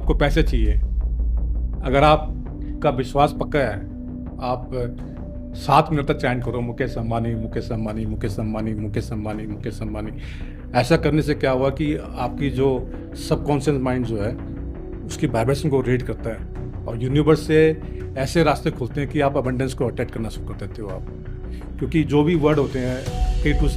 आपको पैसे चाहिए, अगर आपका विश्वास पक्का है, आप 7 मिनट तक चैंट करो मुकेश अंबानी मुकेश अंबानी मुकेश अंबानी मुकेश अंबानी मुकेश अंबानी। ऐसा करने से क्या हुआ कि आपकी जो सबकॉन्शियस माइंड जो है उसकी वाइब्रेशन को रीड करता है और यूनिवर्स से ऐसे रास्ते खुलते हैं कि आप अबंडेंस को अटैक करना शुरू कर देते हो आप। क्योंकि जो भी वर्ड होते हैं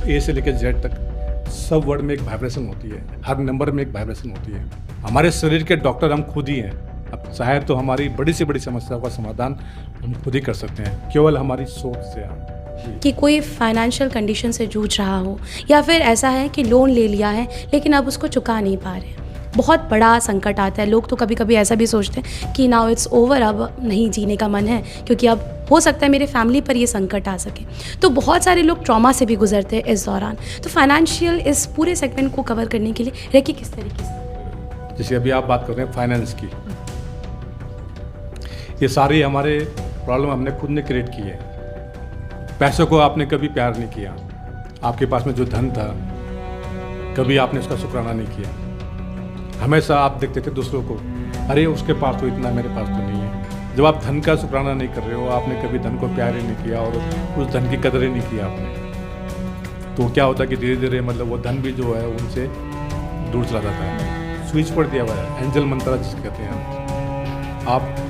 ए से लेकर जेड तक, सब वर्ड में एक वाइब्रेशन होती है, हर नंबर में एक वाइब्रेशन होती है। हमारे शरीर के डॉक्टर हम खुद ही हैं। अब चाहे तो हमारी बड़ी से बड़ी समस्याओं का समाधान हम खुद ही कर सकते हैं, केवल हमारी सोच से। कि कोई फाइनेंशियल कंडीशन से जूझ रहा हो या फिर ऐसा है कि लोन ले लिया है लेकिन अब उसको चुका नहीं पा रहे, बहुत बड़ा संकट आता है। लोग तो कभी कभी ऐसा भी सोचते हैं कि नाउ इट्स ओवर, अब नहीं जीने का मन है क्योंकि अब हो सकता है मेरे फैमिली पर ये संकट आ सके। तो बहुत सारे लोग ट्रॉमा से भी गुजरते हैं इस दौरान। तो फाइनेंशियल इस पूरे सेगमेंट को कवर करने के लिए रेकी किस तरीके से, जैसे अभी आप बात कर रहे हैं फाइनेंस की, ये सारी हमारे प्रॉब्लम हमने खुद ने क्रिएट की है। पैसों को आपने कभी प्यार नहीं किया, आपके पास में जो धन था कभी आपने उसका शुक्राना नहीं किया। हमेशा आप देखते थे दूसरों को, अरे उसके पास तो इतना, मेरे पास तो नहीं है। जब आप धन का शुक्राना नहीं कर रहे हो, आपने कभी धन को प्यार ही नहीं किया और उस धन की कदर ही नहीं किया आपने, तो क्या होता है कि धीरे धीरे मतलब वो धन भी जो है उनसे दूर चला जाता है। स्विच पर दिया हुआ है एंजल मंत्र जिसे कहते हैं। आप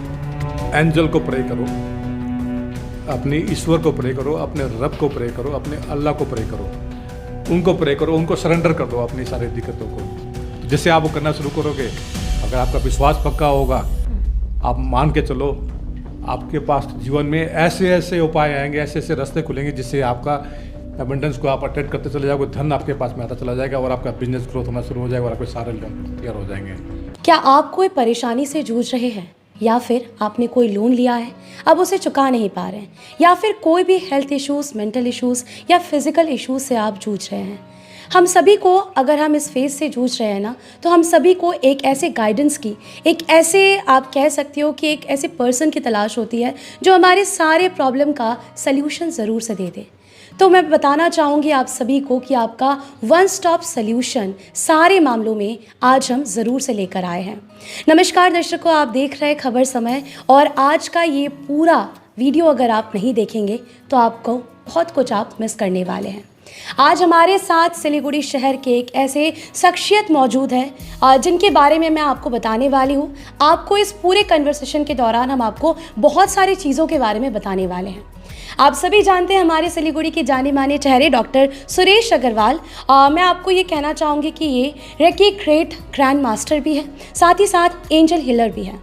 एंजल को प्रे करो, अपने ईश्वर को प्रे करो, अपने रब को प्रे करो, अपने अल्लाह को प्रे करो, उनको प्रे करो, उनको सरेंडर कर दो अपनी सारी दिक्कतों को। तो जैसे आप वो करना शुरू करोगे, अगर आपका विश्वास पक्का होगा, आप मान के चलो आपके पास जीवन में ऐसे ऐसे उपाय आएंगे, ऐसे ऐसे रास्ते खुलेंगे जिससे आपका अबंडेंस को आप अटेंड करते चले जाओगे, धन आपके पास में आता चला जाएगा और आपका बिजनेस ग्रोथ होना शुरू हो जाएगा और आपके सारे लोन क्लियर हो जाएंगे। क्या आप कोई परेशानी से जूझ रहे हैं या फिर आपने कोई लोन लिया है, अब उसे चुका नहीं पा रहे हैं, या फिर कोई भी हेल्थ इश्यूज़, मेंटल इश्यूज़ या फिज़िकल इश्यूज़ से आप जूझ रहे हैं? हम सभी को, अगर हम इस फेज़ से जूझ रहे हैं ना, तो हम सभी को एक ऐसे गाइडेंस की, एक ऐसे आप कह सकते हो कि एक ऐसे पर्सन की तलाश होती है जो हमारे सारे प्रॉब्लम का सल्यूशन ज़रूर से दे दे। तो मैं बताना चाहूँगी आप सभी को कि आपका वन स्टॉप सल्यूशन सारे मामलों में आज हम ज़रूर से लेकर आए हैं। नमस्कार दर्शकों, आप देख रहे हैं खबर समय और आज का ये पूरा वीडियो अगर आप नहीं देखेंगे तो आपको बहुत कुछ आप मिस करने वाले हैं। आज हमारे साथ सिलीगुड़ी शहर के एक ऐसे शख्सियत मौजूद है जिनके बारे में मैं आपको बताने वाली हूँ। आपको इस पूरे कन्वर्सेशन के दौरान हम आपको बहुत सारी चीज़ों के बारे में बताने वाले हैं। आप सभी जानते हैं हमारे सिलीगुड़ी के जाने माने चेहरे डॉक्टर सुरेश अग्रवाल। मैं आपको ये कहना चाहूँगी कि ये रेकी ग्रेट ग्रैंड मास्टर भी है, साथ ही साथ एंजल हीलर भी है।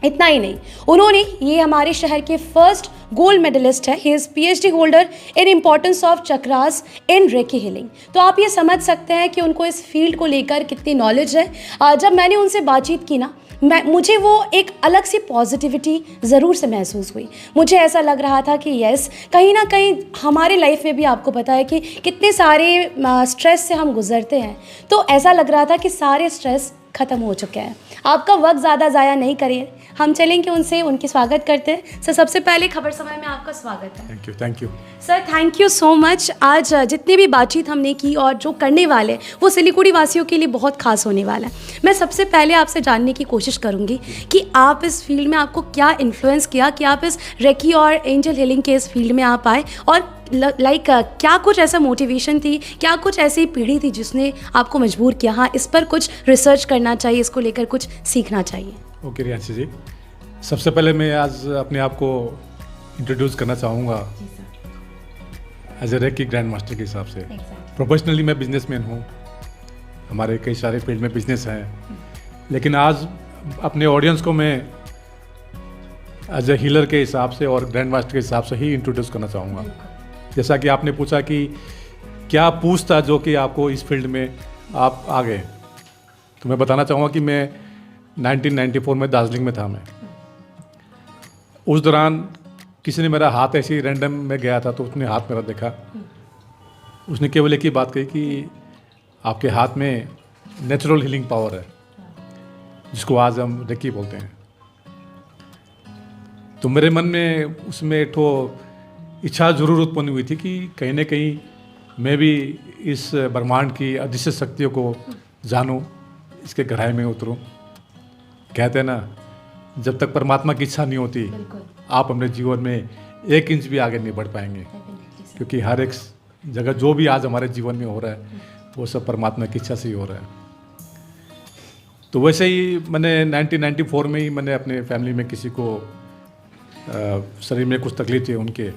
इतना ही नहीं, उन्होंने ये हमारे शहर के फर्स्ट गोल्ड मेडलिस्ट है। He is PhD holder in importance of chakras in recce healing. तो आप ये समझ सकते हैं कि उनको इस फील्ड को लेकर कितनी नॉलेज है। जब मैंने उनसे बातचीत की ना, मुझे वो एक अलग सी पॉजिटिविटी ज़रूर से महसूस हुई। मुझे ऐसा लग रहा था कि यस, कहीं ना कहीं हमारे लाइफ में भी आपको पता है कि कितने सारे स्ट्रेस से हम गुजरते हैं, तो ऐसा लग रहा था कि सारे स्ट्रेस ख़त्म हो चुके हैं। आपका वक्त ज़्यादा ज़ाया नहीं करिए, हम चलेंगे उनसे, उनकी स्वागत करते हैं। सर, सबसे पहले खबर समय में आपका स्वागत है। Thank you sir, thank you so much. आज जितनी भी बातचीत हमने की और जो करने वाले वो सिलीगुड़ी वासियों के लिए बहुत खास होने वाला है। मैं सबसे पहले आपसे जानने की कोशिश करूंगी कि आप इस फील्ड में, आपको क्या इन्फ्लुएंस किया कि आप इस रेकी और एंजल हीलिंग के इस फील्ड में आप आए, और क्या कुछ ऐसा मोटिवेशन थी, क्या कुछ ऐसी पीढ़ी थी जिसने आपको मजबूर किया, हाँ इस पर कुछ रिसर्च करना चाहिए, इसको लेकर कुछ सीखना चाहिए? ओके रियांशी जी, सबसे पहले मैं आज अपने आप को इंट्रोड्यूस करना चाहूँगा as a reiki grand master के हिसाब से। प्रोफेशनली मैं बिजनेसमैन हूँ, हमारे कई सारे फील्ड में बिजनेस हैं, लेकिन आज अपने ऑडियंस को मैं एज ए हीलर के हिसाब से और ग्रैंड मास्टर के हिसाब से ही इंट्रोड्यूस करना चाहूँगा। जैसा कि आपने पूछा कि क्या पूछ था जो कि आपको इस फील्ड में आप आ गए, तो मैं बताना चाहूँगा कि मैं 1994 में दार्जिलिंग में था। मैं उस दौरान किसी ने मेरा हाथ ऐसे ही रैंडम में गया था, तो उसने हाथ मेरा देखा, उसने केवल एक ही बात कही कि आपके हाथ में नेचुरल हीलिंग पावर है, जिसको आज हम रेकी बोलते हैं। तो मेरे मन में उसमें एक ठो इच्छा जरूर उत्पन्न हुई थी कि कहीं ना कहीं मैं भी इस ब्रह्मांड की अदृश्य शक्तियों को जानूं, इसके गहराई में उतरूं। कहते हैं ना, जब तक परमात्मा की इच्छा नहीं होती बिल्कुल, आप अपने जीवन में 1 इंच भी आगे नहीं बढ़ पाएंगे, डेफिनेटली सर। क्योंकि हर एक जगह जो भी आज हमारे जीवन में हो रहा है वो सब परमात्मा की इच्छा से ही हो रहा है। तो वैसे ही मैंने 1994 में ही मैंने अपने फैमिली में किसी को शरीर में कुछ तकलीफ थी उनके,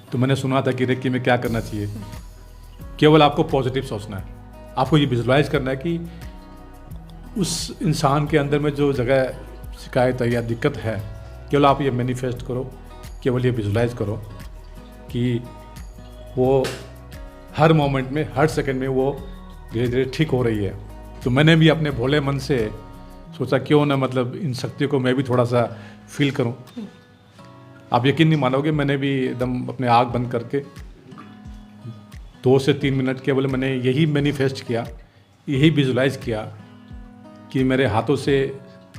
तो मैंने सुना था कि रेकी में क्या करना चाहिए। केवल आपको पॉजिटिव सोचना है, आपको ये विजुलाइज करना है कि उस इंसान के अंदर में जो जगह शिकायत है या दिक्कत है, केवल आप ये मैनिफेस्ट करो, केवल ये विजुलाइज करो कि वो हर मोमेंट में, हर सेकंड में वो धीरे धीरे ठीक हो रही है। तो मैंने भी अपने भोले मन से सोचा क्यों ना मतलब इन शक्तियों को मैं भी थोड़ा सा फील करूं। आप यकीन नहीं मानोगे, मैंने भी एकदम अपने आँख बंद करके 2 से 3 मिनट केवल मैंने यही मैनिफेस्ट किया, यही विजुलाइज किया कि मेरे हाथों से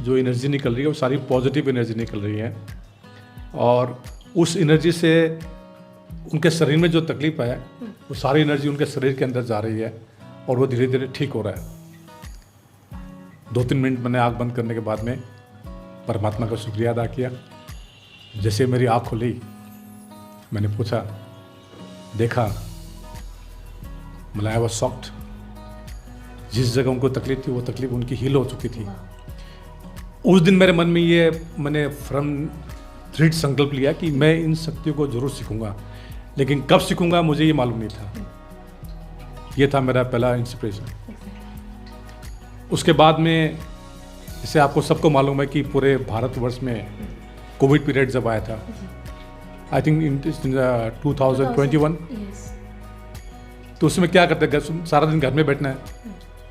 जो एनर्जी निकल रही है वो सारी पॉजिटिव एनर्जी निकल रही है, और उस एनर्जी से उनके शरीर में जो तकलीफ है वो सारी एनर्जी उनके शरीर के अंदर जा रही है और वो धीरे धीरे ठीक हो रहा है। 2-3 मिनट मैंने आँख बंद करने के बाद में परमात्मा का शुक्रिया अदा किया। जैसे मेरी आँख खुली, मैंने पूछा, देखा, मतलब आई वाज शॉक्ड। जिस जगह उनको तकलीफ थी वो तकलीफ उनकी हील हो चुकी थी। उस दिन मेरे मन में ये मैंने फ्रम दृढ़ संकल्प लिया कि मैं इन शक्तियों को जरूर सीखूंगा, लेकिन कब सीखूंगा मुझे ये मालूम नहीं था। ये था मेरा पहला इंस्पिरेशन। उसके बाद में जैसे आपको सबको मालूम है कि पूरे भारतवर्ष में कोविड पीरियड जब आया था, आई थिंक इन 2021, यस, तो उसमें क्या करते हैं, सारा दिन घर में बैठना है।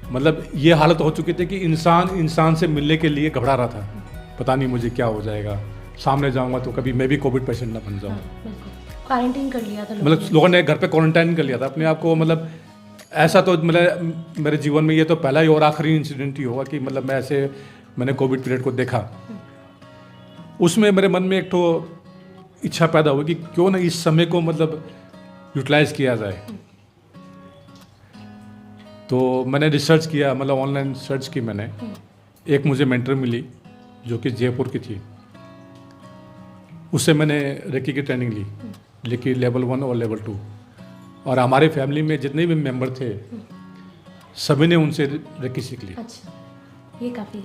मतलब ये हालत हो चुकी थी कि इंसान से मिलने के लिए घबरा रहा था, पता नहीं मुझे क्या हो जाएगा, सामने जाऊंगा तो कभी मैं भी कोविड पेशेंट ना बन जाऊं। बिल्कुल, क्वारंटाइन कर लिया था मतलब लोगों ने घर पे क्वारंटाइन कर लिया था अपने आप को। मतलब ऐसा तो मतलब मेरे जीवन में ये तो पहला ही और आखिरी इंसिडेंट ही होगा कि मतलब मैंने कोविड पीरियड को देखा। उसमें मेरे मन में एक तो इच्छा पैदा हुई कि क्यों ना इस समय को मतलब यूटिलाइज किया जाए। तो मैंने रिसर्च किया, मतलब ऑनलाइन सर्च की मैंने। एक मुझे मेंटर मिली जो कि जयपुर की थी, उससे मैंने रेकी की ट्रेनिंग ली, लेकिन लेवल 1 और लेवल 2। और हमारे फैमिली में जितने भी मेंबर थे सभी ने उनसे रेकी सीख ली। अच्छा, ये काफ़ी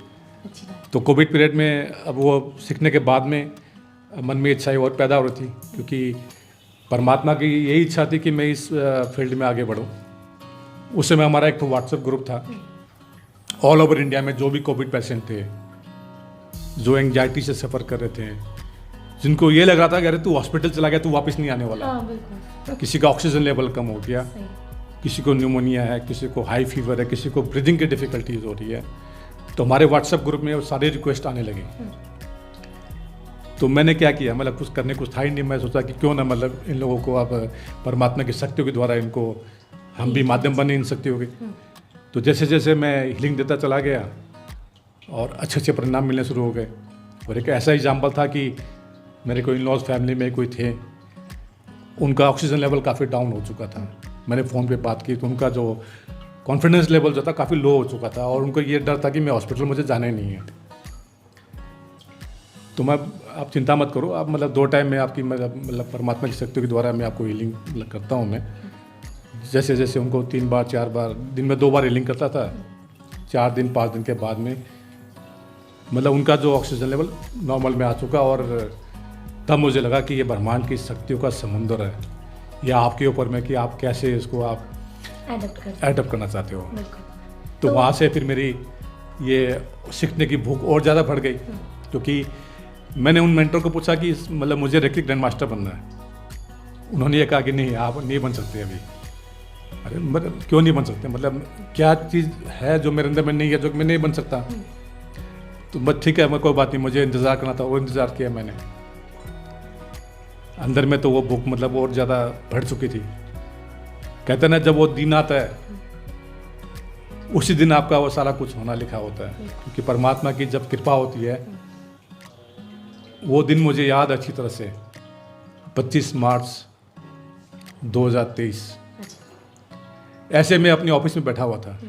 अच्छी बात। तो कोविड पीरियड में अब वो सीखने के बाद में मन में इच्छाएं और पैदा हो रही थी, क्योंकि परमात्मा की यही इच्छा थी कि मैं इस फील्ड में आगे बढ़ूं। उस समय हमारा एक व्हाट्सएप ग्रुप था, ऑल ओवर इंडिया में जो भी कोविड पेशेंट थे, जो एंग्जाइटी से सफ़र कर रहे थे, जिनको ये लग रहा था कि अरे तू हॉस्पिटल चला गया, तू वापस नहीं आने वाला। हाँ बिल्कुल, किसी का ऑक्सीजन लेवल कम हो गया, सही, किसी को न्यूमोनिया है, किसी को हाई फीवर है, किसी को ब्रीदिंग की डिफ़िकल्टीज हो रही है। तो हमारे व्हाट्सएप ग्रुप में वो सारे रिक्वेस्ट आने लगे। तो मैंने क्या किया, मतलब कुछ करने कुछ था ही नहीं। मैं सोचा कि क्यों ना मतलब इन लोगों को अब परमात्मा की शक्तियों के द्वारा इनको हम भी माध्यम बने इन शक्तियों के। तो जैसे जैसे मैं हीलिंग देता चला गया और अच्छे अच्छे परिणाम मिलने शुरू हो गए। और एक ऐसा एग्जाम्पल था कि मेरे कोई इन लॉज फैमिली में कोई थे, उनका ऑक्सीजन लेवल काफ़ी डाउन हो चुका था। मैंने फ़ोन पे बात की तो उनका जो कॉन्फिडेंस लेवल जो था काफ़ी लो हो चुका था, और उनको ये डर था कि मैं हॉस्पिटल मुझे जाना ही नहीं है। तो आप चिंता मत करो, आप मतलब 2 टाइम में आपकी मतलब परमात्मा की शक्तियों के द्वारा मैं आपको हीलिंग करता हूँ। मैं जैसे जैसे उनको 3 बार 4 बार दिन में 2 बार हीलिंग करता था, 4 दिन 5 दिन के बाद में मतलब उनका जो ऑक्सीजन लेवल नॉर्मल में आ चुका। और तब मुझे लगा कि ये ब्रह्मांड की शक्तियों का समुंदर है, या आपके ऊपर में कि आप कैसे इसको आप एडप्ट करना चाहते हो। तो वहाँ से फिर मेरी ये सीखने की भूख और ज़्यादा बढ़ गई, क्योंकि मैंने उन मेंटर को पूछा कि मतलब मुझे रेकी ग्रैंड मास्टर बनना है। उन्होंने ये कहा कि नहीं, आप नहीं बन सकते अभी। अरे मतलब क्यों नहीं बन सकते, मतलब क्या चीज़ है जो मेरे अंदर में नहीं है जो मैं नहीं बन सकता। तो बस ठीक है, मैं कोई बात नहीं, मुझे इंतज़ार करना था। वो इंतज़ार किया मैंने। अंदर में तो वो भूख मतलब और ज़्यादा बढ़ चुकी थी। कहते ना, जब वो दिन आता है उसी दिन आपका वो सारा कुछ होना लिखा होता है, क्योंकि परमात्मा की जब कृपा होती है। वो दिन मुझे याद अच्छी तरह से, 25 मार्च 2023। ऐसे मैं अपने ऑफिस में बैठा हुआ था।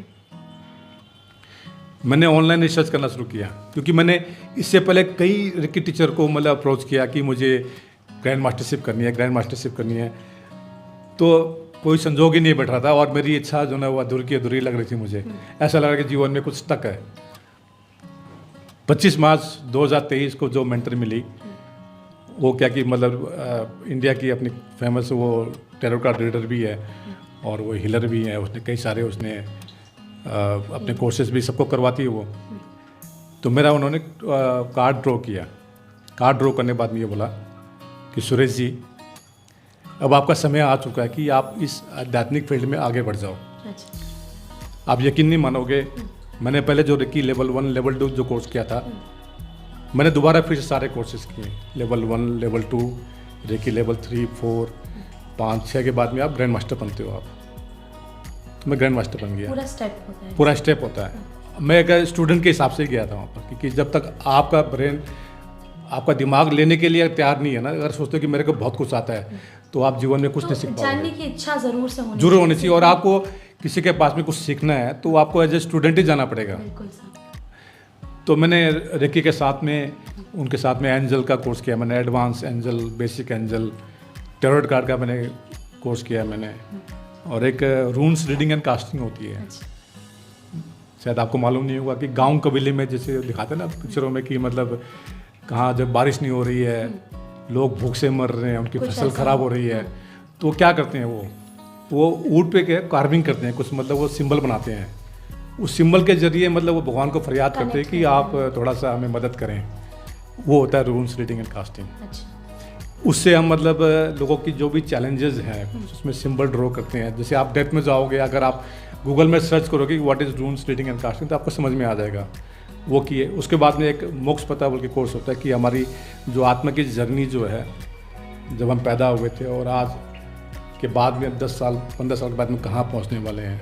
मैंने ऑनलाइन रिसर्च करना शुरू किया, क्योंकि मैंने इससे पहले कई रेकी टीचर को मतलब अप्रोच किया कि मुझे ग्रैंड मास्टरशिप करनी है, तो कोई संजोग ही नहीं बैठ रहा था और मेरी इच्छा जो है वो अधूरी लग रही थी मुझे। ऐसा लग रहा कि जीवन में कुछ स्टक है। 25 मार्च 2023 को जो मेंटर मिली, वो क्या कि मतलब इंडिया की अपनी फेमस वो टैरो कार्ड रीडर भी है और वो हीलर भी है। उसने कई सारे अपने कोर्सेज भी सबको करवाती है वो। तो मेरा उन्होंने कार्ड ड्रॉ किया। कार्ड ड्रॉ करने के बाद में ये बोला कि सुरेश जी, अब आपका समय आ चुका है कि आप इस आध्यात्मिक फील्ड में आगे बढ़ जाओ। अच्छा। आप यकीन नहीं मानोगे, मैंने पहले जो रेकी लेवल 1 लेवल 2 जो कोर्स किया था, मैंने दोबारा फिर से सारे कोर्सेज किए। लेवल 1 लेवल 2 रेकी लेवल 3 4 5 6 के बाद में आप ग्रैंड मास्टर बनते हो। आप तो मैं ग्रैंड मास्टर बन गया। पूरा स्टेप होता है। मैं एक स्टूडेंट के हिसाब से ही गया था वहाँ पर, क्योंकि जब तक आपका ब्रेन, आपका दिमाग लेने के लिए तैयार नहीं है ना, अगर सोचते हो कि मेरे को बहुत कुछ आता है, तो आप जीवन में कुछ नहीं सीख पाओगे। जानने की इच्छा जरूर होनी चाहिए। और आपको किसी के पास में कुछ सीखना है तो आपको एज ए स्टूडेंट ही जाना पड़ेगा। तो मैंने रेकी के साथ में, उनके साथ में एंजल का कोर्स किया मैंने, advance angel, basic angel, tarot card का मैंने कोर्स किया मैंने, और एक रून्स रीडिंग एंड कास्टिंग होती है। शायद आपको मालूम नहीं होगा कि गांव कबीले में जैसे दिखाते हैं ना पिक्चरों में कि मतलब कहाँ जब बारिश नहीं हो रही है, लोग भूख से मर रहे हैं, उनकी फसल खराब हो रही है, तो क्या करते हैं वो ऊँट पे के कार्विंग करते हैं कुछ, मतलब वो सिंबल बनाते हैं। उस सिंबल के जरिए मतलब वो भगवान को फरियाद करते हैं कि आप थोड़ा सा हमें मदद करें। वो होता है रून्स रीडिंग एंड कास्टिंग। उससे हम मतलब लोगों की जो भी चैलेंजेस हैं उसमें सिंबल ड्रॉ करते हैं। जैसे आप डेप्थ में जाओगे, अगर आप गूगल में सर्च करोगे what is रून्स reading and casting, तो आपको समझ में आ जाएगा। वो किए। उसके बाद में एक मोक्ष पता बोल के कोर्स होता है कि हमारी जो आत्मा की जर्नी जो है, जब हम पैदा हुए थे और आज के बाद में 10 साल 15 साल के बाद में कहाँ पहुँचने वाले हैं,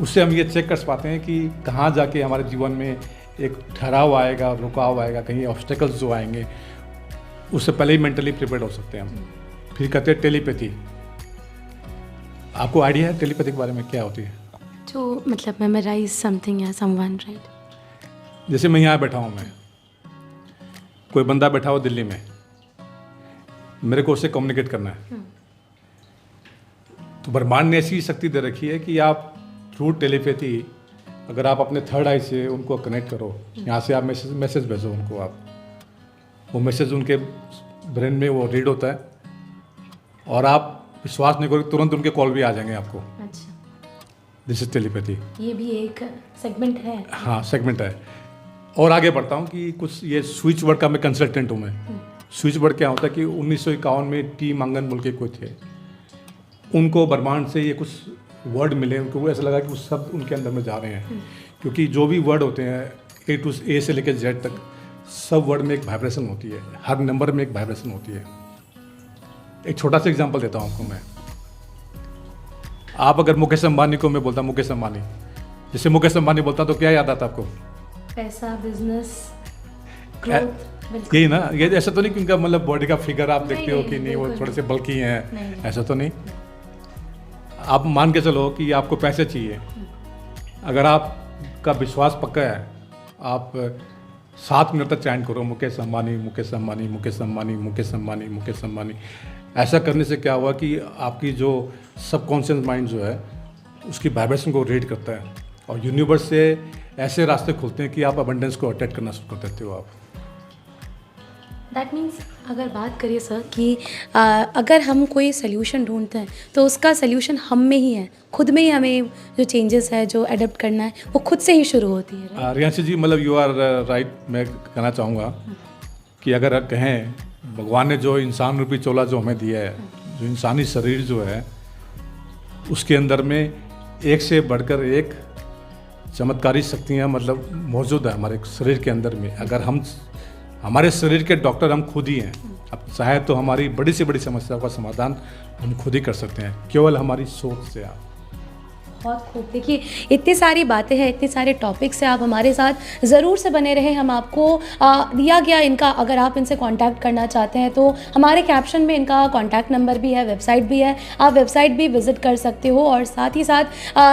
उससे हम ये चेक कर पाते हैं कि कहाँ जाके हमारे जीवन में एक ठहराव आएगा, रुकाव आएगा, कहीं ऑब्स्टेकल्स जो आएंगे, उससे पहले ही मेंटली प्रिपेयर हो सकते हैं हम। फिर कहते हैं टेलीपैथी। आपको आइडिया है टेलीपैथी के बारे में क्या होती है? तो मतलब मेमोराइज समथिंग या समवन, राइट? जैसे मैं यहाँ बैठा हूँ, मैं कोई बंदा बैठा हो दिल्ली में, मेरे को उससे कम्युनिकेट करना है, तो ब्रह्मांड ने ऐसी शक्ति दे रखी है कि आप थ्रू टेलीपैथी, अगर आप अपने थर्ड आई से उनको कनेक्ट करो, यहाँ से आप मैसेज भेजो उनको, आप वो मैसेज उनके ब्रेन में वो रीड होता है और आप विश्वास नहीं करोगे, तुरंत उनके कॉल भी आ जाएंगे आपको। अच्छा, दिस इज टेलीपैथी। ये भी एक सेगमेंट है। हाँ, सेगमेंट है। और आगे बढ़ता हूँ कि कुछ ये स्विच वर्ड का मैं कंसल्टेंट हूँ। मैं स्विच वर्ड क्या होता है कि 1951 में टी मंगन बोल के कोई थे, उनको ब्रह्मांड से ये कुछ वर्ड मिले, उनको ऐसा लगा कि वो सब उनके अंदर में जा रहे हैं, क्योंकि जो भी वर्ड होते हैं ए से लेकर जेड तक, सब वर्ड में एक वाइब्रेशन होती है, हर नंबर में एक वाइब्रेशन होती है। एक छोटा सा एग्जांपल देता हूँ आपको मैं। आप अगर मुकेश अंबानी को मैं बोलता हूँ मुकेश अंबानी, जैसे मुकेश अंबानी बोलता तो क्या याद आता आपको? पैसा, बिजनेस, ग्रोथ। यही ना? ये ऐसा तो नहीं कि उनका मतलब बॉडी का फिगर आप देखते हो कि नहीं वो थोड़े से बल्कि हैं, ऐसा तो नहीं। आप मान के चलो कि आपको पैसे चाहिए, अगर आपका विश्वास पक्का है, आप 7 मिनट तक चैंट करो मुकेश अंबानी मुकेश अंबानी मुकेश अंबानी मुकेश अंबानी मुकेश अंबानी। ऐसा करने से क्या हुआ कि आपकी जो सबकॉन्शियस माइंड जो है उसकी वाइब्रेशन को रीड करता है और यूनिवर्स से ऐसे रास्ते खुलते हैं कि आप अबंडेंस को अटैक करना शुरू कर देते हो आप। दैट मीन्स अगर बात करिए सर कि अगर हम कोई सोल्यूशन ढूंढते हैं तो उसका सोल्यूशन हम में ही है, खुद में ही हमें जो चेंजेस है, जो अडेप्ट करना है, वो खुद से ही शुरू होती है। रियांशी जी, मतलब यू आर राइट। मैं कहना चाहूँगा कि अगर कहें भगवान ने जो इंसान रूपी चोला जो हमें दिया है, जो इंसानी शरीर जो है, उसके अंदर में एक से बढ़कर एक चमत्कारी शक्तियाँ मतलब मौजूद है हमारे शरीर के अंदर में। अगर हम, हमारे शरीर के डॉक्टर हम खुद ही हैं। अब चाहे तो हमारी बड़ी से बड़ी समस्याओं का समाधान हम खुद ही कर सकते हैं, केवल हमारी सोच से। आप बहुत खूब। देखिए इतनी सारी बातें हैं, इतने सारे टॉपिक्स हैं, आप हमारे साथ ज़रूर से बने रहें। हम आपको दिया गया इनका, अगर आप इनसे कांटेक्ट करना चाहते हैं तो हमारे कैप्शन में इनका कांटेक्ट नंबर भी है, वेबसाइट भी है, आप वेबसाइट भी विज़िट कर सकते हो। और साथ ही साथ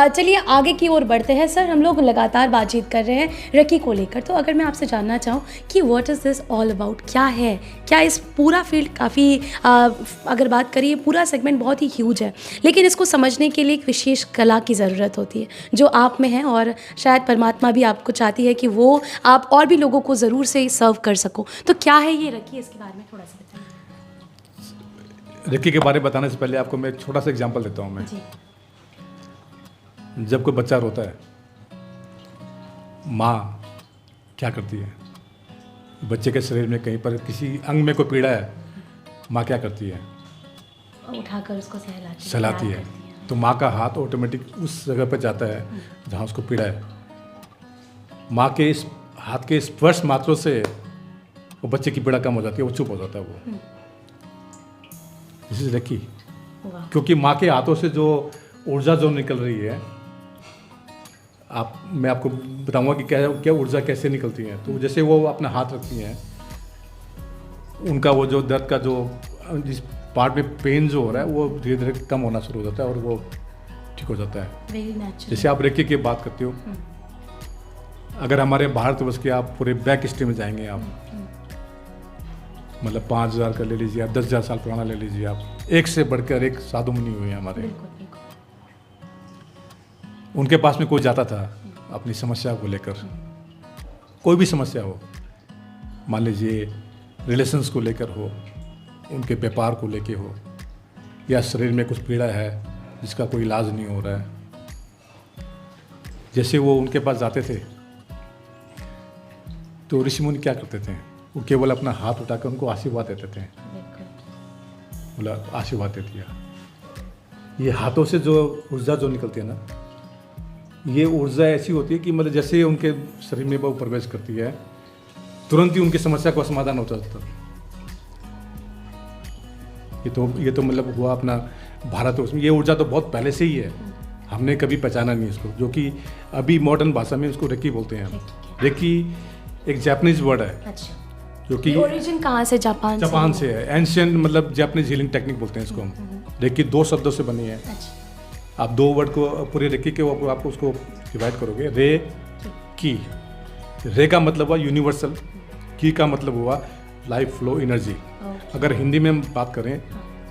चलिए आगे की ओर बढ़ते हैं। सर हम लोग लगातार बातचीत कर रहे हैं रकी को लेकर, तो अगर मैं आपसे जानना चाहूँ कि what is this all about, क्या है, क्या इस पूरा फील्ड काफ़ी अगर बात करिए पूरा सेगमेंट बहुत ही ह्यूज है, लेकिन इसको समझने के लिए एक विशेष कला की ज़रूरत होती है जो आप में है, और शायद परमात्मा भी आपको चाहती है कि वो आप और भी लोगों को ज़रूर से सर्व कर सको। तो क्या है ये रकी, इसके बारे में थोड़ा सा बताइए। रिकी के बारे में बताने से पहले आपको मैं एक छोटा सा एग्जांपल देता हूँ। मैं जी जब कोई बच्चा रोता है, माँ क्या करती है? बच्चे के शरीर में कहीं पर किसी अंग में कोई पीड़ा है, माँ क्या करती है? उठाकर उसको सहलाती है। तो माँ का हाथ ऑटोमेटिक उस जगह पर जाता है जहाँ उसको पीड़ा है। माँ के इस हाथ के स्पर्श मात्रों से वो बच्चे की पीड़ा कम हो जाती है, वो चुप हो जाता है। वो दिस इज लकी, क्योंकि माँ के हाथों से जो ऊर्जा जो निकल रही है, मैं आपको बताऊंगा कि क्या ऊर्जा कैसे निकलती है। तो जैसे वो अपना हाथ रखती हैं, उनका वो जो दर्द का जो जिस पार्ट में पेन जो हो रहा है वो धीरे धीरे कम होना शुरू हो जाता है और वो ठीक हो जाता है। जैसे आप रेकी की बात करते हो, अगर हमारे भारतवर्ष के आप पूरे बैक हिस्ट्री में जाएंगे, आप मतलब 5000 का ले लीजिए, आप 10,000 साल पुराना ले लीजिए, आप एक से बढ़कर एक साधु मुनि हुए हैं हमारे। उनके पास में कोई जाता था अपनी समस्या को लेकर, कोई भी समस्या हो, मान लीजिए रिलेशंस को लेकर हो, उनके व्यापार को लेके हो, या शरीर में कुछ पीड़ा है जिसका कोई इलाज नहीं हो रहा है, जैसे वो उनके पास जाते थे तो ऋषि मुनि क्या करते थे? वो केवल अपना हाथ उठाकर उनको आशीर्वाद देते थे। बोला आशीर्वाद दे दिया। ये हाथों से जो ऊर्जा जो निकलती है ना, ये ऊर्जा ऐसी होती है कि मतलब जैसे उनके शरीर में वो प्रवेश करती है, तुरंत ही उनकी समस्या का समाधान हो जाता है। ये तो मतलब हुआ अपना भारत, उसमें ये ऊर्जा तो बहुत पहले से ही है, हमने कभी पहचाना नहीं इसको, जो कि अभी मॉडर्न भाषा में उसको रेकी बोलते हैं। रेकी एक जापानीज वर्ड है। अच्छा। जो कि ओरिजिन कहाँ से? जापान से है। एंशिएंट मतलब जापानीज हीलिंग टेक्निक बोलते हैं इसको हम। रेकी 2 शब्दों से बनी है। अच्छा। आप 2 वर्ड को पूरे रेकी के आप उसको डिवाइड करोगे, रे की। रे का मतलब हुआ यूनिवर्सल, की का मतलब हुआ लाइफ फ्लो एनर्जी। अगर हिंदी में हम बात करें,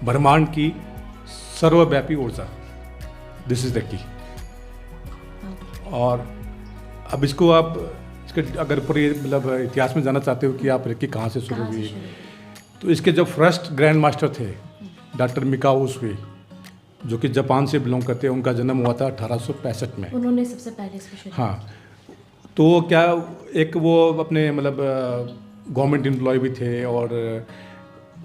ब्रह्मांड की सर्वव्यापी ऊर्जा, दिस इज द की। और अब इसको आप इसके अगर पूरे मतलब इतिहास में जानना चाहते हो कि आप रेकी कहाँ से शुरू हुई, तो इसके जो फर्स्ट ग्रैंड मास्टर थे डॉक्टर मिकाओ उसुई, जो कि जापान से बिलोंग करते हैं, उनका जन्म हुआ था 1865 में। उन्होंने सबसे पहले इसको शुरू। हाँ, तो क्या एक वो अपने मतलब गवर्नमेंट एम्प्लॉय भी थे और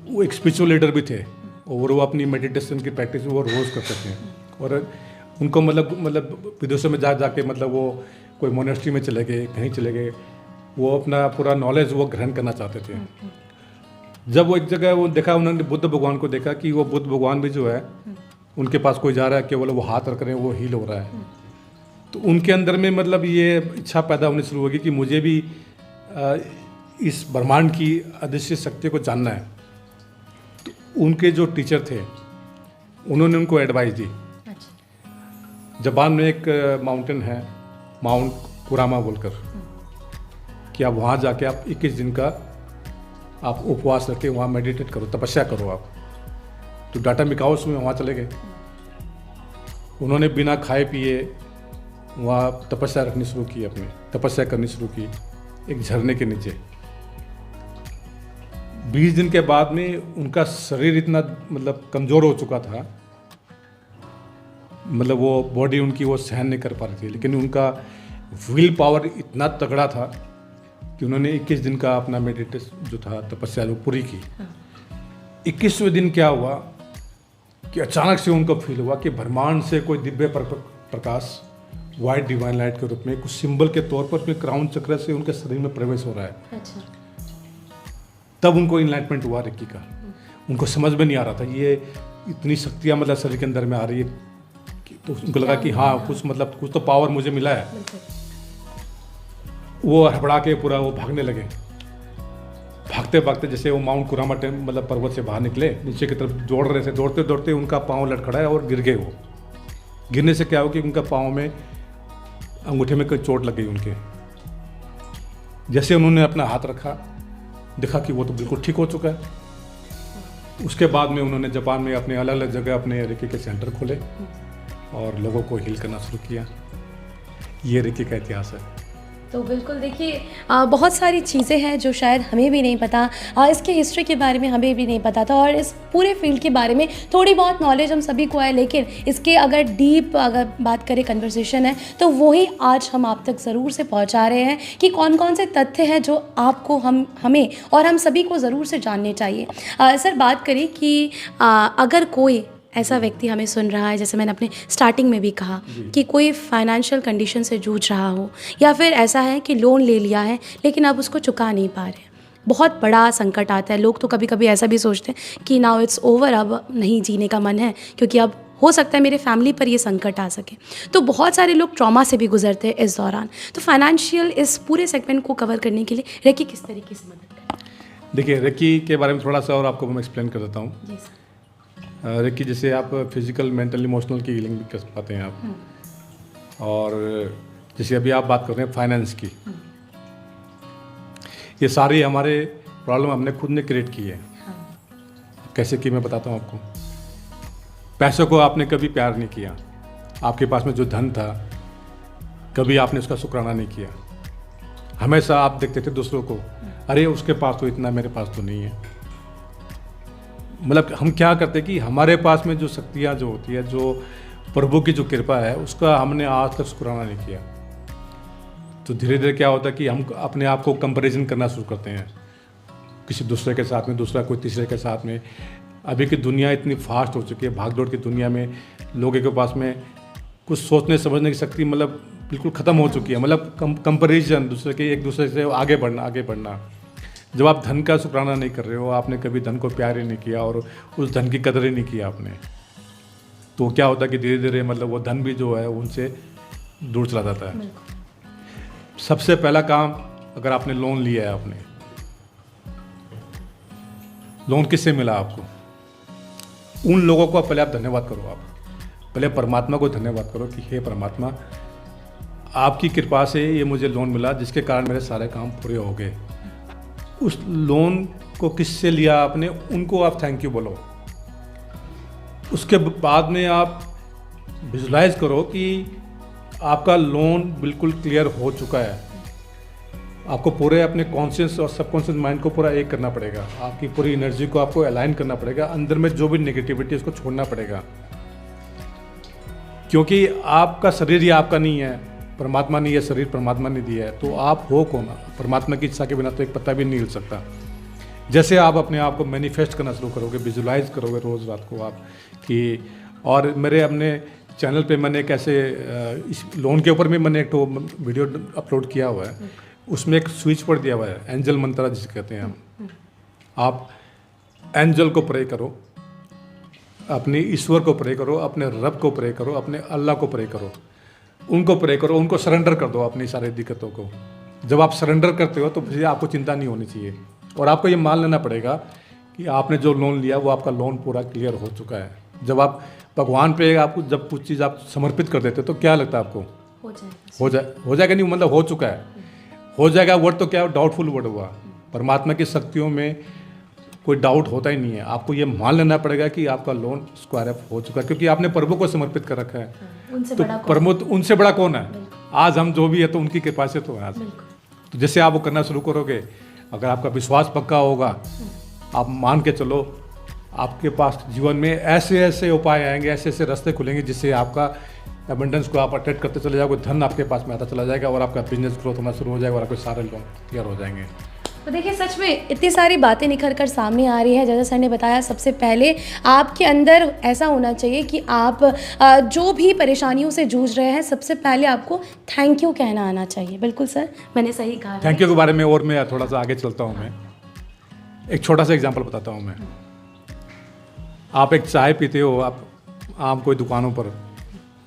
वो एक स्पिरिचुअल लीडर भी थे, और वो अपनी मेडिटेशन की प्रैक्टिस वो रोज़ करते थे। और उनको मतलब विदेशों में जाके मतलब वो कोई मोनेस्ट्री में चले गए, कहीं चले गए, वो अपना पूरा नॉलेज वो ग्रहण करना चाहते थे। जब वो एक जगह वो देखा, उन्होंने बुद्ध भगवान को देखा कि वो बुद्ध भगवान भी जो है उनके पास कोई जा रहा है, केवल वो हाथ रख रहे हैं, वो हील हो रहा है। तो उनके अंदर में मतलब ये इच्छा पैदा होनी शुरू होगी कि मुझे भी इस ब्रह्मांड की अदृश्य शक्ति को जानना है। तो उनके जो टीचर थे उन्होंने उनको एडवाइस दी। जापान में एक माउंटेन है, माउंट कुरामा बोलकर, कि आप वहाँ जाके आप 21 दिन का आप उपवास रख के वहाँ मेडिटेट करो, तपस्या करो आप। तो डाटा मिकाओस में वहाँ चले गए। उन्होंने बिना खाए पिए वहाँ तपस्या रखनी शुरू की, अपनी तपस्या करनी शुरू की एक झरने के नीचे। 20 दिन के बाद में उनका शरीर इतना मतलब कमज़ोर हो चुका था, मतलब वो बॉडी उनकी वो सहन नहीं कर पा रही थी, लेकिन उनका विल पावर इतना तगड़ा था कि उन्होंने 21 दिन का अपना मेडिटेशन जो था, तपस्या जो पूरी की। 21वें दिन क्या हुआ कि अचानक से उनको फील हुआ कि ब्रह्मांड से कोई Divya Prakash white divine light के रूप में कुछ सिंबल के तौर पर उसमें क्राउन चक्र से उनके शरीर में प्रवेश हो रहा है। अच्छा। तब उनको इनलाइटमेंट हुआ रेकी का। उनको समझ में नहीं आ रहा था ये इतनी शक्तियाँ मतलब शरीर के अंदर में आ रही है तो उनको लगा कि हाँ कुछ तो पावर मुझे मिला है। वो हड़बड़ा के पूरा वो भागने लगे। भागते भागते जैसे वो माउंट कुरामा मतलब पर्वत से बाहर निकले, नीचे की तरफ दौड़ रहे थे, दौड़ते दौड़ते उनका पाँव लटखड़ाया और गिर गए। वो गिरने से क्या हो कि उनका पाँव में अंगूठे में कोई चोट लग गई उनके। जैसे उन्होंने अपना हाथ रखा, देखा कि वो तो बिल्कुल ठीक हो चुका है। उसके बाद में उन्होंने जापान में अपने अलग अलग जगह अपने रेकी के सेंटर खोले और लोगों को हील करना शुरू किया। ये रेकी का इतिहास है। तो बिल्कुल देखिए, बहुत सारी चीज़ें हैं जो शायद हमें भी नहीं पता, इसके हिस्ट्री के बारे में हमें भी नहीं पता था, और इस पूरे फील्ड के बारे में थोड़ी बहुत नॉलेज हम सभी को है, लेकिन इसके अगर डीप अगर बात करें कन्वर्सेशन है तो वही आज हम आप तक ज़रूर से पहुंचा रहे हैं कि कौन कौन से तथ्य हैं जो आपको हमें और हम सभी को ज़रूर से जानने चाहिए। सर, बात करें कि अगर कोई ऐसा व्यक्ति हमें सुन रहा है, जैसे मैंने अपने स्टार्टिंग में भी कहा कि कोई फाइनेंशियल कंडीशन से जूझ रहा हो, या फिर ऐसा है कि लोन ले लिया है लेकिन अब उसको चुका नहीं पा रहे, बहुत बड़ा संकट आता है। लोग तो कभी कभी ऐसा भी सोचते हैं कि नाउ इट्स ओवर, अब नहीं जीने का मन है क्योंकि अब हो सकता है मेरे फैमिली पर ये संकट आ सके। तो बहुत सारे लोग ट्रॉमा से भी गुजरते हैं इस दौरान। तो फाइनेंशियल इस पूरे सेगमेंट को कवर करने के लिए रेकी किस तरीके से मदद करता है? देखिए, रेकी के बारे में थोड़ा सा और आपको मैं एक्सप्लेन कर देता हूँ। जी सर। रेकी जैसे आप फिजिकल, मेंटल, इमोशनल की हीलिंग भी कर पाते हैं आप। और जैसे अभी आप बात कर रहे हैं फाइनेंस की, ये सारी हमारे प्रॉब्लम हमने खुद ने क्रिएट की है। कैसे की मैं बताता हूँ आपको। पैसों को आपने कभी प्यार नहीं किया। आपके पास में जो धन था कभी आपने उसका शुक्राना नहीं किया। हमेशा आप देखते थे दूसरों को, अरे उसके पास तो इतना, मेरे पास तो नहीं है। मतलब हम क्या करते कि हमारे पास में जो शक्तियाँ जो होती है, जो प्रभु की जो कृपा है, उसका हमने आज तक शुक्राना नहीं किया। तो धीरे धीरे क्या होता है कि हम अपने आप को कंपैरिजन करना शुरू करते हैं किसी दूसरे के साथ में, दूसरा कोई तीसरे के साथ में। अभी की दुनिया इतनी फास्ट हो चुकी है, भागदौड़ की दुनिया में लोगों के पास में कुछ सोचने समझने की शक्ति मतलब बिल्कुल ख़त्म हो चुकी है। मतलब कंपैरिजन, दूसरे के एक दूसरे से आगे बढ़ना। जब आप धन का शुक्राना नहीं कर रहे हो, आपने कभी धन को प्यार ही नहीं किया और उस धन की कदर ही नहीं किया आपने, तो क्या होता है कि धीरे धीरे मतलब वो धन भी जो है उनसे दूर चला जाता है। सबसे पहला काम, अगर आपने लोन लिया है, आपने लोन किससे मिला आपको, उन लोगों को पहले आप धन्यवाद करो। आप पहले परमात्मा को धन्यवाद करो कि हे परमात्मा, आपकी कृपा से ये मुझे लोन मिला जिसके कारण मेरे सारे काम पूरे हो गए। उस लोन को किससे लिया आपने, उनको आप थैंक यू बोलो। उसके बाद में आप विजुलाइज करो कि आपका लोन बिल्कुल क्लियर हो चुका है। आपको पूरे अपने कॉन्शियस और सबकॉन्शियस माइंड को पूरा एक करना पड़ेगा। आपकी पूरी एनर्जी को आपको अलाइन करना पड़ेगा। अंदर में जो भी नेगेटिविटी उसको छोड़ना पड़ेगा, क्योंकि आपका शरीर ही आपका नहीं है, परमात्मा ने यह शरीर परमात्मा ने दिया है। तो आप हो कौन? परमात्मा की इच्छा के बिना तो एक पत्ता भी नहीं हिल सकता। जैसे आप अपने आप को मैनिफेस्ट करना शुरू करोगे, विजुलाइज करोगे रोज़ रात को आप कि, और मेरे अपने चैनल पे मैंने एक ऐसे इस लोन के ऊपर में मैंने एक तो वीडियो अपलोड किया हुआ है। उसमें एक स्विच वर्ड दिया हुआ है, एंजल मंत्रा जिसे कहते हैं हम। आप एंजल को प्रे करो, अपने ईश्वर को प्रे करो, अपने रब को प्रे करो, अपने अल्लाह को प्रे करो, उनको प्रे करो, उनको सरेंडर कर दो अपनी सारी दिक्कतों को। जब आप सरेंडर करते हो तो फिर आपको चिंता नहीं होनी चाहिए, और आपको ये मान लेना पड़ेगा कि आपने जो लोन लिया वो आपका लोन पूरा क्लियर हो चुका है। जब आप भगवान पे आपको जब कुछ चीज़ आप समर्पित कर देते हो तो क्या लगता है आपको, हो जाएगा नहीं, मतलब हो चुका है। हो जाएगा वर्ड तो क्या डाउटफुल वर्ड हुआ। परमात्मा की शक्तियों में कोई डाउट होता ही नहीं है। आपको ये मान लेना पड़ेगा कि आपका लोन स्क्वायर अप हो चुका है, क्योंकि आपने प्रभु को समर्पित कर रखा है। तो प्रभु उनसे बड़ा कौन है? आज हम जो भी है तो उनकी कृपा से तो है आज। तो जैसे आप वो करना शुरू करोगे, अगर आपका विश्वास पक्का होगा, आप मान के चलो, आपके पास जीवन में ऐसे ऐसे उपाय आएंगे, ऐसे ऐसे रास्ते खुलेंगे जिससे आपका एबंडेंस को आप अट्रैक्ट करते चले जाओगे, धन आपके पास में आता चला जाएगा और आपका बिजनेस ग्रोथ होना शुरू हो जाएगा और आपके सारे लोन क्लियर हो जाएंगे। तो देखिए, सच में इतनी सारी बातें निखर कर सामने आ रही है। जैसे सर ने बताया, सबसे पहले आपके अंदर ऐसा होना चाहिए कि आप जो भी परेशानियों से जूझ रहे हैं, सबसे पहले आपको थैंक यू कहना आना चाहिए। बिल्कुल सर, मैंने सही कहा। थैंक यू के बारे में और मैं थोड़ा सा आगे चलता हूँ। मैं एक छोटा सा एग्जांपल बताता हूँ। मैं आप एक चाय पीते हो, आप आम कोई दुकानों पर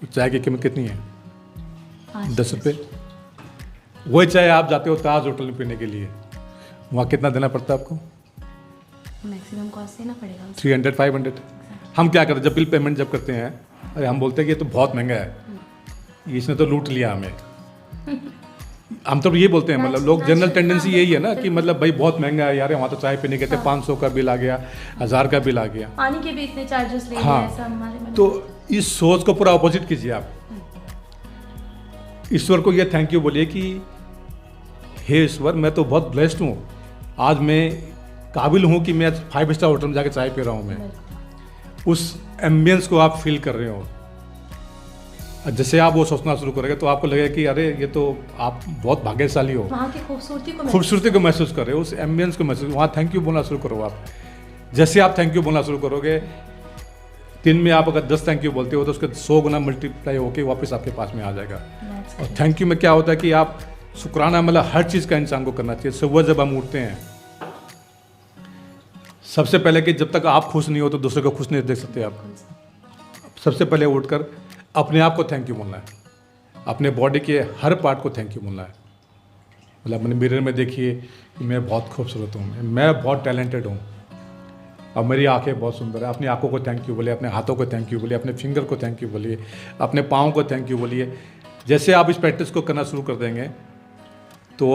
चाय की कीमत कितनी है? 10 रुपये। 10। वही चाय आप जाते हो ताज होटल में पीने के लिए, वहाँ कितना देना पड़ता है आपको? मैक्सिमम कॉस्ट देना पड़ेगा उसको। 300 500। हम क्या करते हैं जब बिल पेमेंट जब करते हैं, अरे हम बोलते हैं कि ये तो बहुत महंगा है, इसने तो लूट लिया हमें। हम तो ये बोलते हैं, मतलब लोग जनरल टेंडेंसी यही है ना कि मतलब भाई बहुत महंगा है यार, वहाँ तो चाय पीने गए थे 500 का बिल आ गया, 1000 का बिल आ गया, पानी के भी इतने चार्जेस ले लिए, हाँ। ऐसा हमारे मन तो इस सोच को पूरा अपोजिट कीजिए आप। ईश्वर को ये थैंक यू बोलिए कि हे ईश्वर, मैं तो बहुत ब्लेस्ड हूँ, आज मैं काबिल हूँ कि मैं 5 स्टार होटल में जाके चाय पी रहा हूँ। मैं उस एम्बियंस को आप फील कर रहे हो। जैसे आप वो सोचना शुरू करोगे तो आपको लगेगा कि अरे ये तो आप बहुत भाग्यशाली हो, वहाँ की खूबसूरती को महसूस कर रहे हो, उस एम्बियंस को महसूस, वहाँ थैंक यू बोलना शुरू करो आप। जैसे आप थैंक यू बोलना शुरू करोगे, दिन में आप अगर 10 थैंक यू बोलते हो तो उसके 100 गुना मल्टीप्लाई होकर वापस आपके पास में आ जाएगा। और थैंक यू में क्या होता है कि आप शुक्राना मतलब हर चीज़ का इंसान को करना चाहिए। सुबह जब हम उठते हैं, सबसे पहले कि जब तक आप खुश नहीं हो तो दूसरे को खुश नहीं देख सकते आप। सबसे पहले उठकर अपने आप को थैंक यू बोलना है, अपने बॉडी के हर पार्ट को थैंक यू बोलना है। मतलब अपने मिरर में देखिए कि मैं बहुत खूबसूरत हूँ, मैं बहुत टैलेंटेड हूँ, और मेरी आंखें बहुत सुंदर है। अपनी आंखों को थैंक यू बोलिए, अपने हाथों को थैंक यू बोलिए, अपने फिंगर को थैंक यू बोलिए, अपने पाँव को थैंक यू बोलिए। जैसे आप इस प्रैक्टिस को करना शुरू कर देंगे तो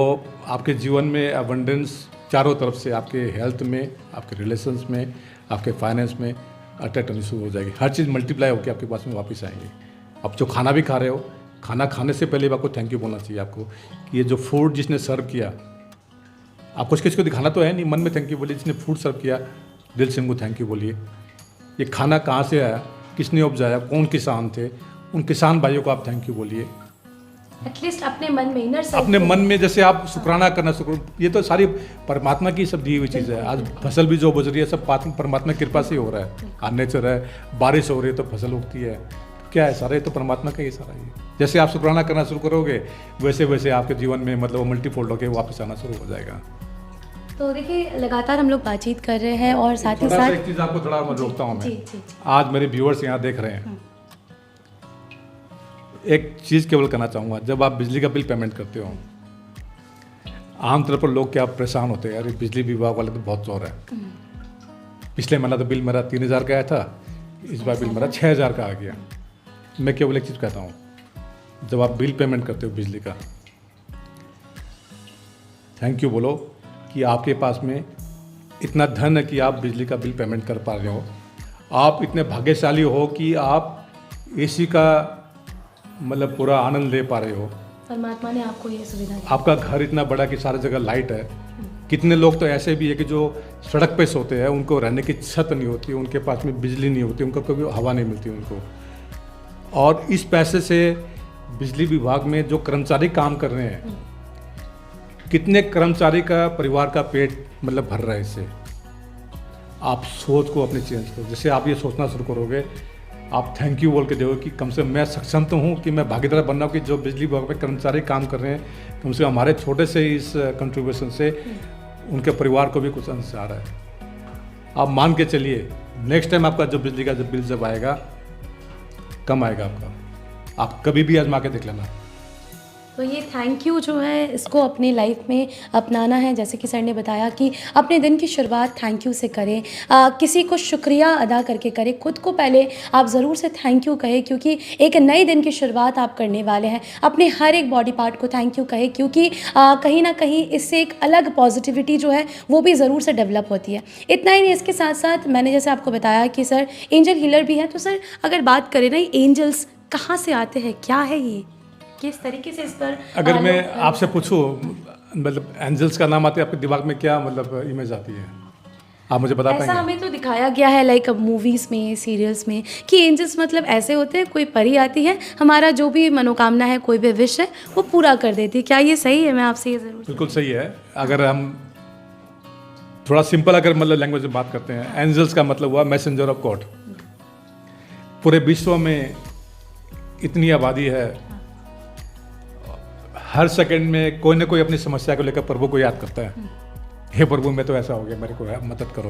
आपके जीवन में अबंडेंस चारों तरफ से, आपके हेल्थ में, आपके रिलेशंस में, आपके फाइनेंस में अटैक होनी शुरू हो जाएगी। हर चीज़ मल्टीप्लाई होकर आपके पास में वापस आएंगे। अब जो खाना भी खा रहे हो, खाना खाने से पहले भी आपको थैंक यू बोलना चाहिए आपको कि ये जो फूड जिसने सर्व किया, आपको किसी को दिखाना तो है नहीं, मन में थैंक यू बोलिए। जिसने फूड सर्व किया दिल से उनको थैंक यू बोलिए। ये खाना कहाँ से आया, किसने उपजाया, कौन किसान थे, उन किसान भाइयों को आप थैंक यू बोलिए। एटलीस्ट अपने मन में, इनर सेल्फ अपने मन में जैसे आप शुक्राना करना शुरू, ये तो सारी परमात्मा की सब दी हुई चीज़ है। आज फसल भी जो बज रही है सब परमात्मा की कृपा से हो रहा है। आज नेचर है, बारिश हो रही है तो फसल उगती है, क्या है सारा, ये तो परमात्मा का ही सारा ये। जैसे आप शुक्राना करना शुरू करोगे वैसे वैसे आपके जीवन में मतलब वो मल्टीफोल्ड होकर वापस आना शुरू हो जाएगा। तो देखिए लगातार हम लोग बातचीत कर रहे हैं और साथ ही थोड़ा साथ सा एक चीज़ आपको थोड़ा मैं रोकता हूँ। जी, मैं जी। आज मेरे व्यूअर्स यहाँ देख रहे हैं, एक चीज़ केवल कहना चाहूँगा, जब आप बिजली का बिल पेमेंट करते हो, आमतौर पर लोग क्या परेशान होते हैं, अरे बिजली विभाग वाले तो बहुत चोर है। पिछले महीना तो बिल मेरा 3000 का आया था, इस बार बिल मेरा 6000 का आ गया। मैं केवल एक चीज़ कहता हूँ, जब आप बिल पेमेंट करते हो बिजली का, थैंक यू बोलो कि आपके पास में इतना धन है कि आप बिजली का बिल पेमेंट कर पा रहे हो। आप इतने भाग्यशाली हो कि आप एसी का मतलब पूरा आनंद ले पा रहे हो। परमात्मा ने आपको ये सुविधा दी। आपका घर इतना बड़ा कि सारी जगह लाइट है। कितने लोग तो ऐसे भी है कि जो सड़क पे सोते हैं, उनको रहने की छत नहीं होती, उनके पास में बिजली नहीं होती, उनको कभी हवा नहीं मिलती उनको। और इस पैसे से बिजली विभाग में जो कर्मचारी काम कर रहे हैं, कितने कर्मचारी का परिवार का पेट मतलब भर रहा है इससे। आप सोच को अपने चेंज करो। जैसे आप ये सोचना शुरू करोगे, आप थैंक यू बोल के देखो कि कम से कम मैं सक्षम तो हूँ कि मैं भागीदार बन रहा हूँ कि जो बिजली विभाग में कर्मचारी काम कर रहे हैं, कम से कम हमारे छोटे से इस कंट्रीब्यूशन से उनके परिवार को भी कुछ अंश आ रहा है। आप मान के चलिए, नेक्स्ट टाइम आपका जो बिजली का जब बिल जब आएगा, कम आएगा आपका। आप कभी भी आजमा के देख लेना। तो ये थैंक यू जो है इसको अपनी लाइफ में अपनाना है। जैसे कि सर ने बताया कि अपने दिन की शुरुआत थैंक यू से करें, किसी को शुक्रिया अदा करके करें, खुद को पहले आप ज़रूर से थैंक यू कहें, क्योंकि एक नए दिन की शुरुआत आप करने वाले हैं। अपने हर एक बॉडी पार्ट को थैंक यू कहें, क्योंकि कहीं ना कहीं इससे एक अलग पॉजिटिविटी जो है वो भी ज़रूर से डेवलप होती है। इतना ही नहीं, इसके साथ साथ मैंने जैसे आपको बताया कि सर एंजल हीलर भी है। तो सर अगर बात करें ना, एंजल्स कहाँ से आते हैं, क्या है ये, किस तरीके से इस पर अगर मैं आपसे पूछूं, मतलब एंजल्स का नाम आते आपके दिमाग में क्या मतलब इमेज आती है, आप मुझे बता पाएंगे? ऐसा हमें तो दिखाया गया है लाइक मूवीज़ में, सीरियल्स में, कि एंजल्स मतलब ऐसे होते हैं, कोई परी आती है, हमारा जो भी मनोकामना है, कोई भी विश है, वो पूरा कर देती है। क्या ये सही है? मैं आपसे ये ज़रूर। बिल्कुल सही है। अगर हम थोड़ा सिंपल अगर मतलब लैंग्वेज में बात करते हैं, एंजल्स का मतलब हुआ मैसेंजर ऑफ गॉड। पूरे विश्व में इतनी आबादी है, हर सेकंड में कोई ना कोई अपनी समस्या को लेकर प्रभु को याद करता है। हे प्रभु, मैं तो ऐसा हो गया, मेरे को मदद करो।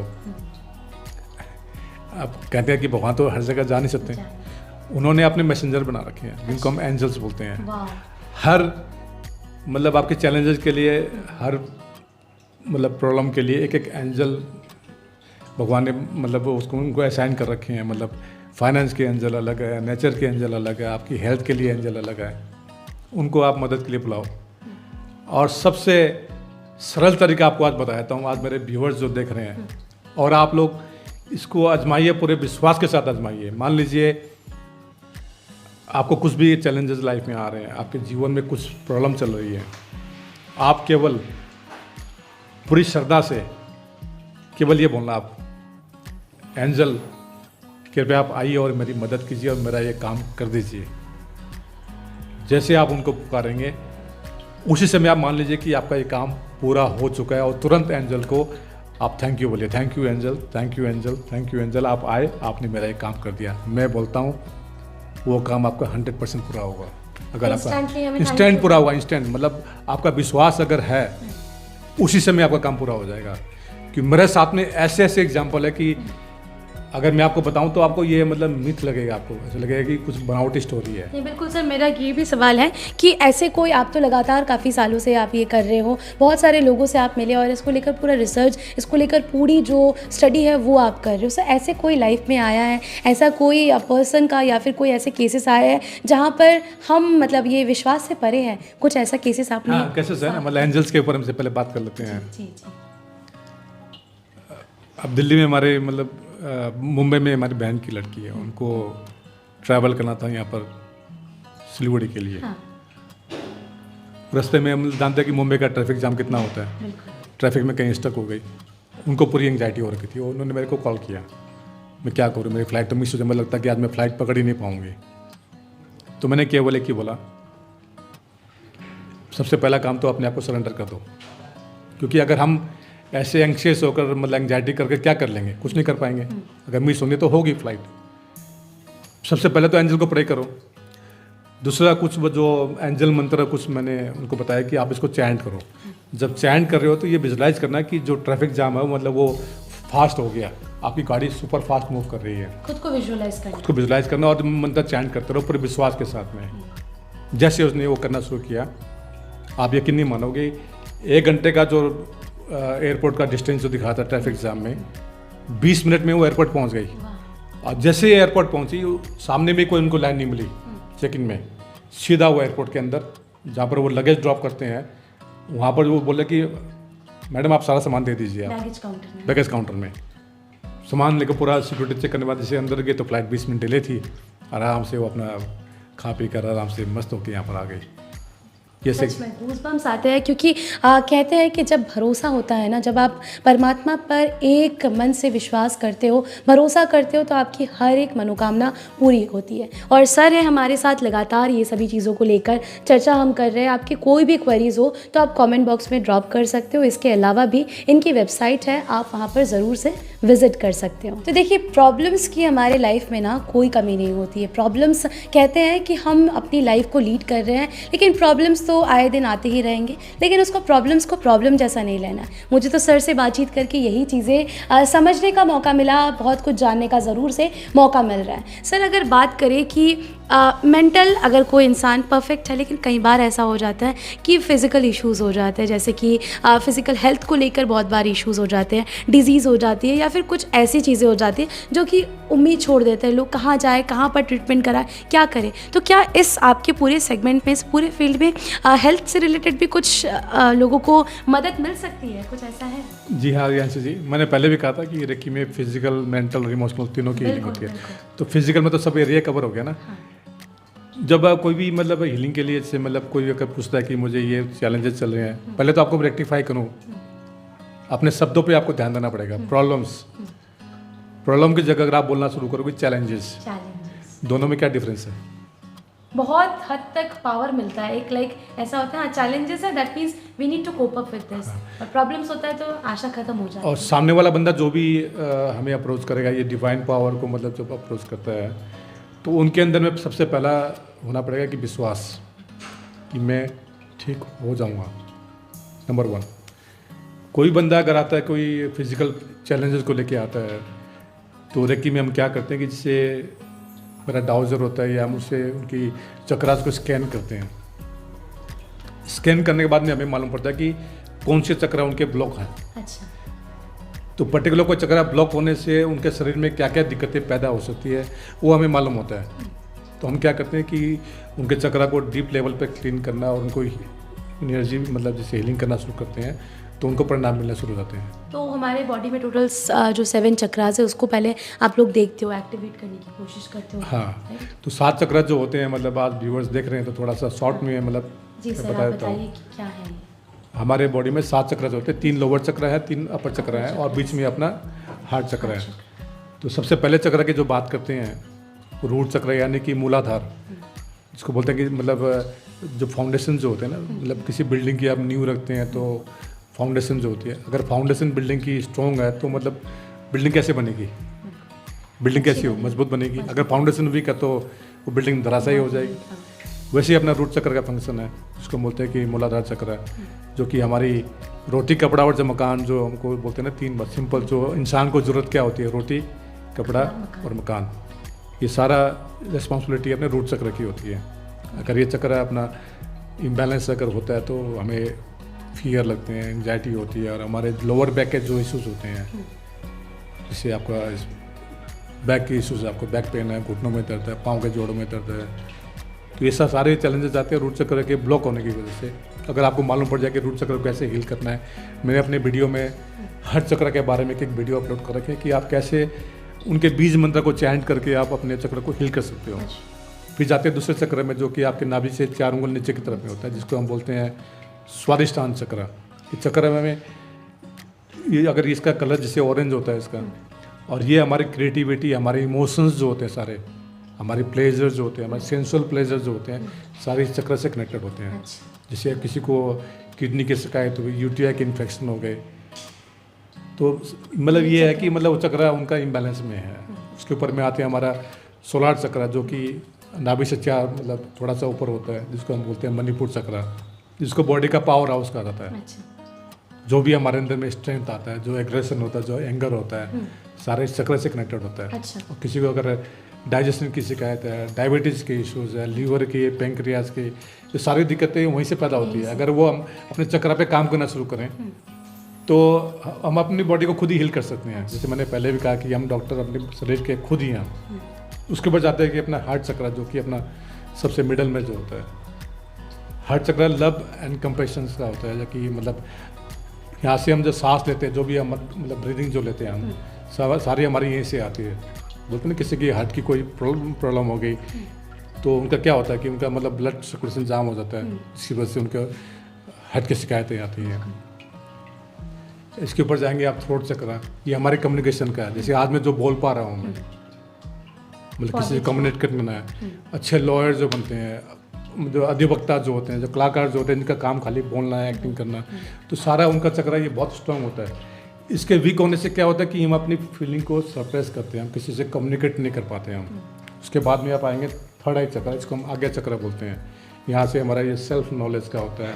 अब कहते हैं कि भगवान तो हर जगह जा नहीं सकते, उन्होंने अपने मैसेंजर बना रखे हैं जिनको हम एंजल्स बोलते हैं। वाह। हर मतलब आपके चैलेंजेस के लिए, हर मतलब प्रॉब्लम के लिए एक एक एंजल भगवान ने मतलब उसको उनको असाइन कर रखे हैं। मतलब फाइनेंस के एंजल अलग है, नेचर के एंजल अलग है, आपकी हेल्थ के लिए एंजल अलग है। उनको आप मदद के लिए बुलाओ। और सबसे सरल तरीका आपको आज बताता हूँ, आज मेरे व्यूअर्स जो देख रहे हैं, और आप लोग इसको आजमाइए, पूरे विश्वास के साथ आजमाइए। मान लीजिए आपको कुछ भी चैलेंजेस लाइफ में आ रहे हैं, आपके जीवन में कुछ प्रॉब्लम चल रही है, आप केवल पूरी श्रद्धा से केवल ये बोलना, आप एंजल कृपया आप आइए और मेरी मदद कीजिए और मेरा ये काम कर दीजिए। जैसे आप उनको पुकारेंगे उसी समय आप मान लीजिए कि आपका ये काम पूरा हो चुका है, और तुरंत एंजल को आप थैंक यू बोलिए, thank you angel, thank you angel, thank you angel, आप आए, आपने मेरा ये काम कर दिया। मैं बोलता हूँ वो काम आपका 100% पूरा होगा। अगर आपका इंस्टेंट पूरा होगा, इंस्टेंट मतलब आपका विश्वास अगर है उसी समय आपका काम पूरा हो जाएगा। कि मेरे साथ में ऐसे ऐसे एग्जाम्पल है कि अगर मैं आपको बताऊं तो आपको ये मतलब मिथ लगेगा, आपको ऐसा लगेगा कि कुछ बनावटी स्टोरी है। नहीं बिल्कुल सर, मेरा ये भी सवाल है कि ऐसे कोई, आप तो लगातार काफ़ी सालों से आप ये कर रहे हो, बहुत सारे लोगों से आप मिले और इसको लेकर पूरा रिसर्च, इसको लेकर पूरी जो स्टडी है वो आप कर रहे हो। सर ऐसे कोई लाइफ में आया है, ऐसा कोई पर्सन का या फिर कोई ऐसे केसेस आए हैं जहाँ पर हम मतलब ये विश्वास से परे हैं, कुछ ऐसा केसेस आपने? हाँ केसेस है ना, मतलब एंजल्स के ऊपर हमसे पहले बात कर लेते हैं। जी जी। अब दिल्ली में हमारे मतलब मुंबई में हमारी बहन की लड़की है, उनको ट्रैवल करना था यहाँ पर सिलीगुड़ी के लिए। हाँ। रास्ते में हम जानते हैं कि मुंबई का ट्रैफिक जाम कितना होता है, ट्रैफिक में कहीं स्टक हो गई, उनको पूरी एंग्जाइटी हो रखी थी। उन्होंने मेरे को कॉल किया, मैं क्या करूँ, मेरी फ़्लाइट तो मिस हो जाए, मुझे लगता है कि आज मैं फ़्लाइट पकड़ ही नहीं पाऊँगी। तो मैंने केवल एक ही बोला, सबसे पहला काम तो अपने आप को सरेंडर कर दो, क्योंकि अगर हम ऐसे एंक्शियस होकर मतलब एंग्जाइटी करके क्या कर लेंगे, कुछ नहीं कर पाएंगे। अगर मिस होंगे तो होगी फ्लाइट। सबसे पहले तो एंजल को प्रे करो। दूसरा कुछ वो जो एंजल मंत्र कुछ मैंने उनको बताया कि आप इसको चैंट करो। जब चैंट कर रहे हो तो ये विजुलाइज करना कि जो ट्रैफिक जाम है मतलब वो फास्ट हो गया, आपकी गाड़ी सुपर फास्ट मूव कर रही है। खुद को विजुलाइज करना, खुद को विजुलाइज करना और मंत्र चैंट करते रहो पूरे विश्वास के साथ में। जैसे उसने वो करना शुरू किया, आप यकीन नहीं मानोगे, 1 घंटे का जो एयरपोर्ट का डिस्टेंस जो दिखा था ट्रैफिक जाम में, 20 मिनट में वो एयरपोर्ट पहुंच गई। और जैसे ही एयरपोर्ट पहुंची, सामने में कोई उनको लाइन नहीं मिली चेक इन में, सीधा वो एयरपोर्ट के अंदर जहाँ पर वो लगेज ड्रॉप करते हैं, वहाँ पर वो बोले कि मैडम आप सारा सामान दे दीजिए, आप बैगेज काउंटर में सामान लेकर पूरा सिक्योरिटी चेक करने के बाद जैसे अंदर गए तो फ्लाइट 20 मिनट डिले थी। आराम से वो अपना खा पी कर आराम से मस्त होकर यहाँ पर आ गई। ये सच में गूज़बम्स आते हैं, क्योंकि कहते हैं कि जब भरोसा होता है ना, जब आप परमात्मा पर एक मन से विश्वास करते हो, भरोसा करते हो, तो आपकी हर एक मनोकामना पूरी होती है। और सर है हमारे साथ लगातार ये सभी चीज़ों को लेकर चर्चा हम कर रहे हैं। आपकी कोई भी क्वेरीज हो तो आप कमेंट बॉक्स में ड्रॉप कर सकते हो। इसके अलावा भी इनकी वेबसाइट है, आप वहाँ पर ज़रूर से विजिट कर सकते हो। तो देखिए, प्रॉब्लम्स की हमारे लाइफ में ना कोई कमी नहीं होती है। प्रॉब्लम्स कहते हैं कि हम अपनी लाइफ को लीड कर रहे हैं, लेकिन प्रॉब्लम्स तो आए दिन आते ही रहेंगे, लेकिन उसको प्रॉब्लम्स को प्रॉब्लम जैसा नहीं लेना। मुझे तो सर से बातचीत करके यही चीज़ें समझने का मौका मिला, बहुत कुछ जानने का ज़रूर से मौका मिल रहा है। सर अगर बात करें कि मेंटल अगर कोई इंसान परफेक्ट है, लेकिन कई बार ऐसा हो जाता है कि फ़िज़िकल इश्यूज़ हो जाते हैं, जैसे कि फ़िज़िकल हेल्थ को लेकर बहुत बार इश्यूज़ हो जाते हैं, डिजीज़ हो जाती है, या फिर कुछ ऐसी चीज़ें हो जाती हैं जो कि उम्मीद छोड़ देते हैं लोग, कहाँ जाए, कहाँ पर ट्रीटमेंट कराए, क्या करें। तो क्या इस आपके पूरे सेगमेंट में, इस पूरे फील्ड में हेल्थ से रिलेटेड भी कुछ लोगों को मदद मिल सकती है, कुछ ऐसा है? जी हाँ रियांशी जी, मैंने पहले भी कहा था कि रेकी में फिजिकल, मेंटल और इमोशनल तीनों की हीलिंग होती है। तो फिजिकल में तो सब एरिया कवर हो गया ना। हाँ। जब कोई भी मतलब हीलिंग के लिए जैसे मतलब कोई अगर पूछता है कि मुझे ये चैलेंजेस चल रहे हैं, पहले तो आपको रेक्टिफाई करूँ, अपने शब्दों पे आपको ध्यान देना पड़ेगा। प्रॉब्लम की जगह अगर आप बोलना शुरू करोगे चैलेंजेस, दोनों में क्या डिफरेंस है? बहुत हद तक पावर मिलता है। एक लाइक ऐसा होता है, चैलेंजेस है, that means we need to cope up with this, और प्रॉब्लम्स होता है तो आशा खत्म हो जाती है। और सामने वाला बंदा जो भी हमें अप्रोच करेगा, ये डिवाइन पावर को मतलब जब अप्रोच करता है, तो उनके अंदर में सबसे पहला होना पड़ेगा कि विश्वास कि मैं ठीक हो जाऊंगा। नंबर 1, कोई बंदा अगर आता है, कोई फिजिकल चैलेंजेस को लेके आता है, तो रेकी में हम क्या करते हैं कि जिससे मेरा डाउजर होता है या हम उससे उनकी चक्रास को स्कैन करते हैं। स्कैन करने के बाद में हमें मालूम पड़ता है कि कौन से चक्रा उनके ब्लॉक हैं। अच्छा। तो पर्टिकुलर कोई चक्रा ब्लॉक होने से उनके शरीर में क्या क्या दिक्कतें पैदा हो सकती है वो हमें मालूम होता है। तो हम क्या करते हैं कि उनके चक्रा को डीप लेवल पे क्लीन करना और उनको एनर्जी मतलब जैसे हीलिंग करना शुरू करते हैं तो उनको परिणाम मिलना शुरू हो जाते हैं। तो हमारे बॉडी में टोटल जो 7 चक्रास है उसको पहले आप लोग देखते हो, एक्टिवेट करने की कोशिश करते हो। हाँ, तो 7 चक्रा जो होते हैं मतलब आज व्यूअर्स देख रहे हैं तो थोड़ा सा शॉर्ट में मतलब जी सर, बता आप देता हूँ। बताइए कि क्या है ये? हमारे बॉडी में 7 चक्र होते हैं, 3 लोअर चक्र है, 3 अपर चक्र है और बीच में अपना हार्ट चक्र है। तो सबसे पहले चक्र की जो बात करते हैं रूट चक्र यानी कि मूलाधार, जिसको बोलते हैं कि मतलब जो फाउंडेशन जो होते हैं ना, मतलब किसी बिल्डिंग की आप नींव रखते हैं तो फाउंडेशन जो होती है, अगर फाउंडेशन बिल्डिंग की स्ट्रॉन्ग है तो मतलब बिल्डिंग कैसे बनेगी, बिल्डिंग कैसी हो मजबूत बनेगी। अगर फाउंडेशन वीक है तो वो बिल्डिंग धराशायी हो जाएगी। वैसे ही अपना रूट चक्र का फंक्शन है, जिसको बोलते हैं कि मूलाधार चक्र है, जो कि हमारी रोटी कपड़ा और जो मकान जो हमको बोलते हैं ना 3 बात सिंपल, जो इंसान को ज़रूरत क्या होती है, रोटी कपड़ा और मकान, ये सारा रिस्पॉन्सिबिलिटी अपने रूट चक्र की होती है। अगर ये चक्र अपना इम्बैलेंस अगर होता है तो हमें फियर लगते हैं, एंजाइटी होती है और हमारे लोअर बैक के जो इश्यूज होते हैं, जैसे आपका बैक के इश्यूज, आपको बैक पेन है, घुटनों में दर्द है, पाँव के जोड़ों में दर्द है, तो ये सब सारे चैलेंजेस आते हैं रूट चक्र के ब्लॉक होने की वजह से। अगर आपको मालूम पड़ जाए कि रूट चक्र को कैसे हील करना है, मैंने अपने वीडियो में हर चक्र के बारे में एक वीडियो अपलोड कर रखे हैं कि आप कैसे उनके बीज मंत्र को चैंट करके आप अपने चक्र को हील कर सकते हो। फिर जाते हैं दूसरे चक्र में जो कि आपके नाभि से 4 उंगल नीचे की तरफ में होता है, जिसको हम बोलते हैं स्वादिष्टान चक्र। इस चक्र में ये अगर इसका कलर जैसे ऑरेंज होता है इसका, और ये हमारी क्रिएटिविटी, हमारे इमोशंस जो होते हैं सारे, हमारे प्लेजर जो होते हैं, हमारे सेंसुअल प्लेजर जो होते हैं, सारे इस चक्र से कनेक्टेड होते हैं। जैसे किसी को किडनी की शिकायत हो गई, यूटीआई के इन्फेक्शन हो गए, तो मतलब ये है कि मतलब वो चक्र उनका इम्बैलेंस में है। उसके ऊपर में आते हैं हमारा सोलार चक्र, जो कि नाभि से 4 मतलब थोड़ा सा ऊपर होता है, जिसको हम बोलते हैं मणिपुर चक्र, जिसको बॉडी का पावर हाउस कहा जाता है। जो भी हमारे अंदर में स्ट्रेंथ आता है, जो एग्रेशन होता है, जो एंगर होता है, सारे इस चक्र से कनेक्टेड होता है। और किसी को अगर डाइजेशन की शिकायत है, डायबिटीज़ के इश्यूज है, लीवर के, पेंक्रियाज के, ये सारी दिक्कतें वहीं से पैदा होती है। अगर वो हम अपने चक्र पे काम करना शुरू करें तो हम अपनी बॉडी को खुद ही हील कर सकते हैं। जैसे मैंने पहले भी कहा कि हम डॉक्टर अपने शरीर के खुद ही हैं। उसके बाद जाते हैं कि अपना हार्ट चक्र, जो कि अपना सबसे मिडल में जो होता है, हार्ट चक्र लव एंड कंपैशन का होता है, जो कि मतलब यहाँ से हम जो सांस लेते हैं, जो भी हम मतलब ब्रीदिंग जो लेते हैं हम, सारी हमारी यहीं से आती है। बोलते हैं किसी की हार्ट की कोई प्रॉब्लम हो गई तो उनका क्या होता है कि उनका मतलब ब्लड सर्कुलेशन जाम हो जाता है, इसकी वजह से उनके हार्ट की शिकायतें आती हैं। इसके ऊपर जाएंगे आप थ्रोट चक्र, ये हमारे कम्युनिकेशन का है। जैसे आज मैं जो बोल पा रहा हूँ मैं, मतलब किसी से कम्युनिकेट करना है। अच्छे लॉयर जो बनते हैं, जो अधिवक्ता जो होते हैं, जो कलाकार जो होते हैं, इनका काम खाली बोलना है, एक्टिंग करना, तो सारा उनका चक्र ये बहुत स्ट्रांग होता है। इसके वीक होने से क्या होता है कि हम अपनी फीलिंग को सप्रेस करते हैं, हम किसी से कम्युनिकेट नहीं कर पाते हैं हम। उसके बाद में आप आएंगे थर्ड आई चक्र, इसको हम आज्ञा चक्र बोलते हैं। यहाँ से हमारा ये सेल्फ नॉलेज का होता है,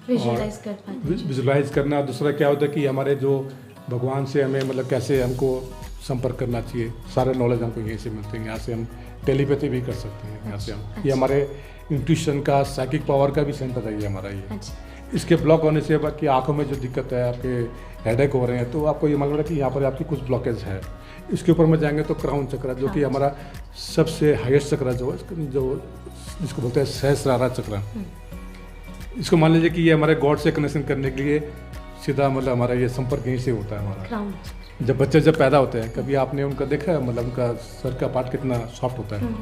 विजुलाइज करना। दूसरा क्या होता है कि हमारे जो भगवान से हमें मतलब कैसे हमको संपर्क करना चाहिए, सारे नॉलेज हमको यहीं से मिलते हैं। यहाँ से हम टेलीपैथी भी कर सकते हैं। यहाँ से हम ये हमारे इंट्यूशन का, साइकिक पावर का भी सेंटर है ये हमारा ये। इसके ब्लॉक होने से बाकी आंखों में जो दिक्कत है, आपके हेडेक हो रहे हैं, तो आपको ये मालूम है कि यहाँ पर आपकी कुछ ब्लॉकेज है। इसके ऊपर में जाएंगे तो क्राउन चक्र, जो कि हमारा सबसे हाईएस्ट चक्र जो जिसको बोलते हैं सहस्रारा चक्र। इसको मान लीजिए कि ये हमारे गॉड से कनेक्शन करने के लिए सीधा मतलब हमारा ये संपर्क यहीं से होता है हमारा। जब बच्चे पैदा होते हैं, कभी आपने उनका देखा है, मतलब उनका सर का पार्ट कितना सॉफ्ट होता है,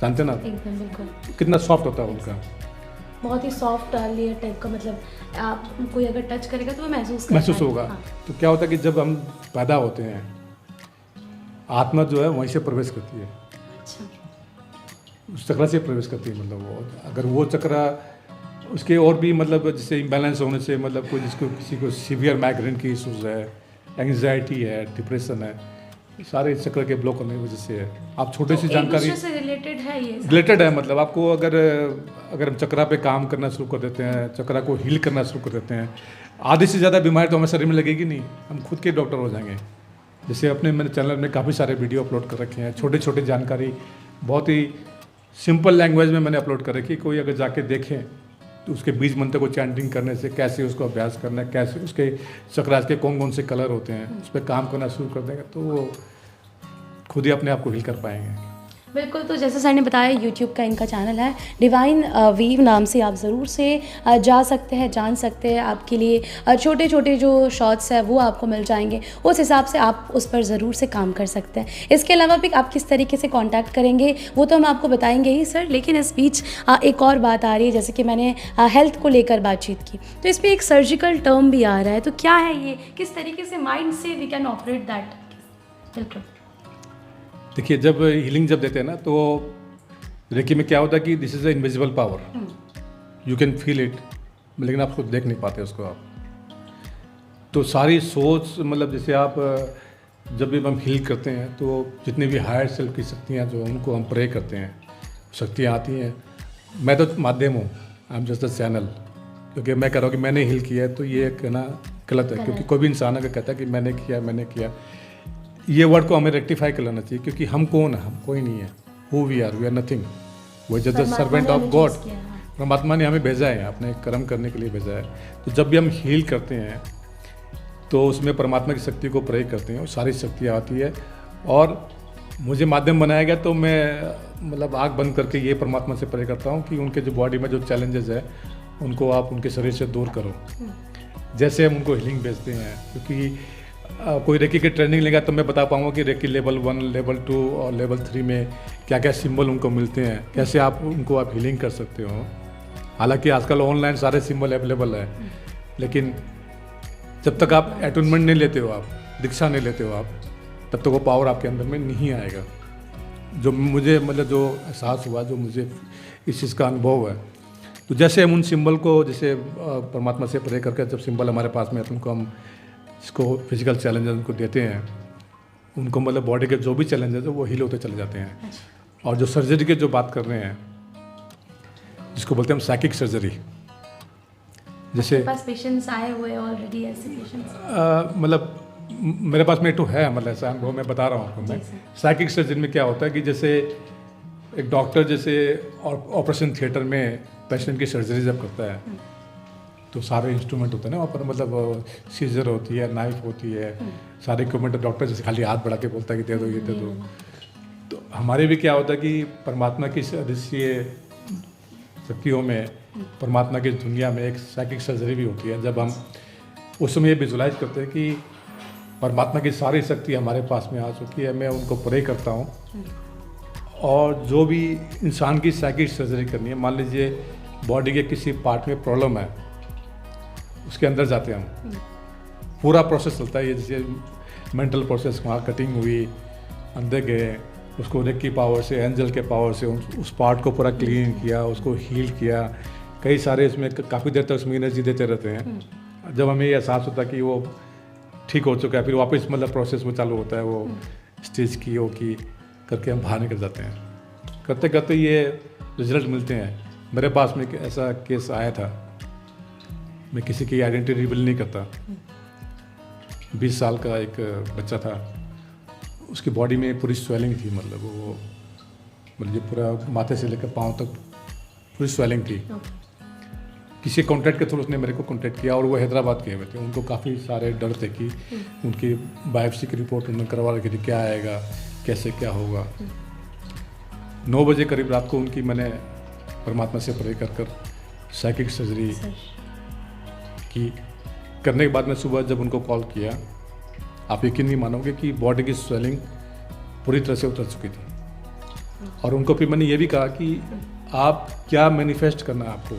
जानते ना? एकदम बिल्कुल, कितना सॉफ्ट होता है उनका, बहुत ही सॉफ्ट लेयर टाइप का। मतलब आप कोई अगर टच करेगा तो वो महसूस होगा। तो क्या होता है कि जब हम पैदा होते हैं, आत्मा जो है वहीं से प्रवेश करती है। अच्छा। उस चक्र से प्रवेश करती है। मतलब वो अगर वो चक्र उसके और भी मतलब जैसे इम्बैलेंस होने से, मतलब कोई जिसको किसी को सीवियर माइग्रेन की इशूज़ है, एंग्जाइटी है, डिप्रेशन है, सारे चक्र के ब्लॉक होने की वजह से है। आप छोटी सी जानकारी से रिलेटेड है ये, रिलेटेड है। मतलब आपको अगर हम चक्रा पे काम करना शुरू कर देते हैं, चक्रा को हील करना शुरू कर देते हैं, आधे से ज़्यादा बीमारी तो हमें शरीर में लगेगी नहीं, हम खुद के डॉक्टर हो जाएंगे। जैसे मैंने चैनल में काफ़ी सारे वीडियो अपलोड कर रखे हैं, छोटे छोटे जानकारी बहुत ही सिंपल लैंग्वेज में मैंने अपलोड कर रखी। कोई अगर जाके देखें तो उसके बीज मंत्र को चैंटिंग करने से कैसे उसको अभ्यास करना है, कैसे उसके चक्रास के कौन कौन से कलर होते हैं, उस पर काम करना शुरू कर देंगे तो वो खुद ही अपने आप को हील कर पाएंगे। बिल्कुल, तो जैसे सर ने बताया यूट्यूब का इनका चैनल है डिवाइन वीव नाम से, आप ज़रूर से जा सकते हैं, जान सकते हैं। आपके लिए छोटे छोटे जो शॉर्ट्स है वो आपको मिल जाएंगे, उस हिसाब से आप उस पर ज़रूर से काम कर सकते हैं। इसके अलावा भी आप किस तरीके से कांटेक्ट करेंगे वो तो हम आपको बताएंगे ही सर, लेकिन इस बीच एक और बात आ रही है, जैसे कि मैंने हेल्थ को लेकर बातचीत की, तो इसमें एक सर्जिकल टर्म भी आ रहा है, तो क्या है ये, किस तरीके से माइंड से वी कैन ऑपरेट दैट? बिल्कुल, देखिए, जब हीलिंग जब देते हैं ना तो रेकी में क्या होता है कि this is a invisible power, you can feel it, लेकिन आप खुद देख नहीं पाते उसको आप। तो सारी सोच मतलब जैसे आप जब भी हम हील करते हैं तो जितनी भी हायर सेल्फ की शक्तियाँ जो उनको हम प्रे करते हैं, शक्तियाँ आती हैं। मैं तो माध्यम हूँ, I am just a channel, क्योंकि मैं कह रहा हूँ कि मैंने हील किया है तो ये कहना गलत है, क्योंकि कोई भी इंसान अगर कहता है कि मैंने किया, ये वर्ड को हमें रेक्टिफाई कर लेना चाहिए, क्योंकि हम कौन है, हम कोई नहीं है। हु वी आर नथिंग, वो just the servant of God. परमात्मा ने हमें भेजा है, अपने कर्म करने के लिए भेजा है। तो जब भी हम हील करते हैं तो उसमें परमात्मा की शक्ति को प्रयोग करते हैं और सारी शक्तियाँ आती है। और मुझे माध्यम बनाया गया तो मैं मतलब आँख बंद करके ये परमात्मा से प्रे करता हूँ कि उनके जो बॉडी में जो चैलेंजेस है उनको आप उनके शरीर से दूर करो, जैसे हम उनको हीलिंग भेजते हैं। क्योंकि कोई रेकी की ट्रेनिंग लेगा तो मैं बता पाऊंगा कि रेकी लेवल 1, लेवल 2 और लेवल 3 में क्या क्या सिंबल उनको मिलते हैं, कैसे आप उनको आप हीलिंग कर सकते हो। हालांकि आजकल ऑनलाइन सारे सिंबल अवेलेबल है, लेकिन जब तक आप अटूनमेंट नहीं लेते हो, आप दीक्षा नहीं लेते हो आप, तब तक वो पावर आपके अंदर में नहीं आएगा। जो मुझे मतलब जो एहसास हुआ, जो मुझे इस चीज़ का अनुभव है, तो जैसे हम उन सिंबल को जैसे परमात्मा से प्रे करके जब सिंबल हमारे पास में है तो उनको हम इसको फिजिकल चैलेंजेस उनको देते हैं, उनको मतलब बॉडी के जो भी चैलेंजेस है वो हील होते चले जाते हैं। और जो सर्जरी की जो बात कर रहे हैं, जिसको बोलते हैं हम साइकिक सर्जरी, जैसे पास पेशेंट्स आए हुए ऑलरेडी ऐसे पेशेंट्स मतलब मेरे पास में तो है, मतलब ऐसा अनुभव मैं बता रहा हूँ आपको। मैं साइकिक सर्जरी में क्या होता है कि जैसे एक डॉक्टर जैसे ऑपरेशन थिएटर में पेशेंट की सर्जरी जब करता है तो सारे इंस्ट्रूमेंट होते हैं ना वहाँ पर, मतलब सीजर होती है, नाइफ होती है, सारे इक्विपमेंट। डॉक्टर जैसे खाली हाथ बढ़ा के बोलता है कि दे दो, ये दे दो। तो हमारे भी क्या होता है कि परमात्मा की अदृश्य शक्तियों में, परमात्मा की दुनिया में एक साइकिक सर्जरी भी होती है। जब हम उस समय ये विजुलाइज करते हैं कि परमात्मा की सारी शक्ति हमारे पास में आ चुकी है, मैं उनको प्रे करता हूँ, और जो भी इंसान की साइकिक सर्जरी करनी है, मान लीजिए बॉडी के किसी पार्ट में प्रॉब्लम है, उसके अंदर जाते हैं हम, पूरा प्रोसेस चलता है। ये जैसे मेंटल प्रोसेस, वहाँ कटिंग हुई, अंदर गए, उसको रेक की पावर से, एंजल के पावर से उस पार्ट को पूरा क्लीन किया, उसको हील किया। कई सारे इसमें काफ़ी देर तक उसमें एनर्जी देते रहते हैं। जब हमें ये एहसास होता है कि वो ठीक हो चुका है, फिर वापस मतलब प्रोसेस वो चालू होता है, वो स्टेज की वो की करके हम बाहर निकल जाते हैं। करते करते ये रिजल्ट मिलते हैं। मेरे पास में एक ऐसा केस आया था, मैं किसी की आइडेंटिटी रिवील नहीं करता, 20 साल का एक बच्चा था, उसकी बॉडी में पूरी स्वेलिंग थी, मतलब वो मतलब पूरा माथे से लेकर पाँव तक पूरी स्वेलिंग थी। किसी कॉन्टैक्ट के थ्रू उसने मेरे को कॉन्टैक्ट किया, और वो हैदराबाद के हुए थे। उनको काफ़ी सारे डर थे कि उनकी बायोप्सी की रिपोर्ट उन्होंने करवा रखी थी, क्या आएगा, कैसे क्या होगा। 9 बजे करीब रात को उनकी मैंने परमात्मा से प्रे कर साइकिक सर्जरी की। करने के बाद मैं सुबह जब उनको कॉल किया, आप यकीन नहीं मानोगे कि बॉडी की स्वेलिंग पूरी तरह से उतर चुकी थी। और उनको फिर मैंने ये भी कहा कि आप क्या मैनिफेस्ट करना है आपको।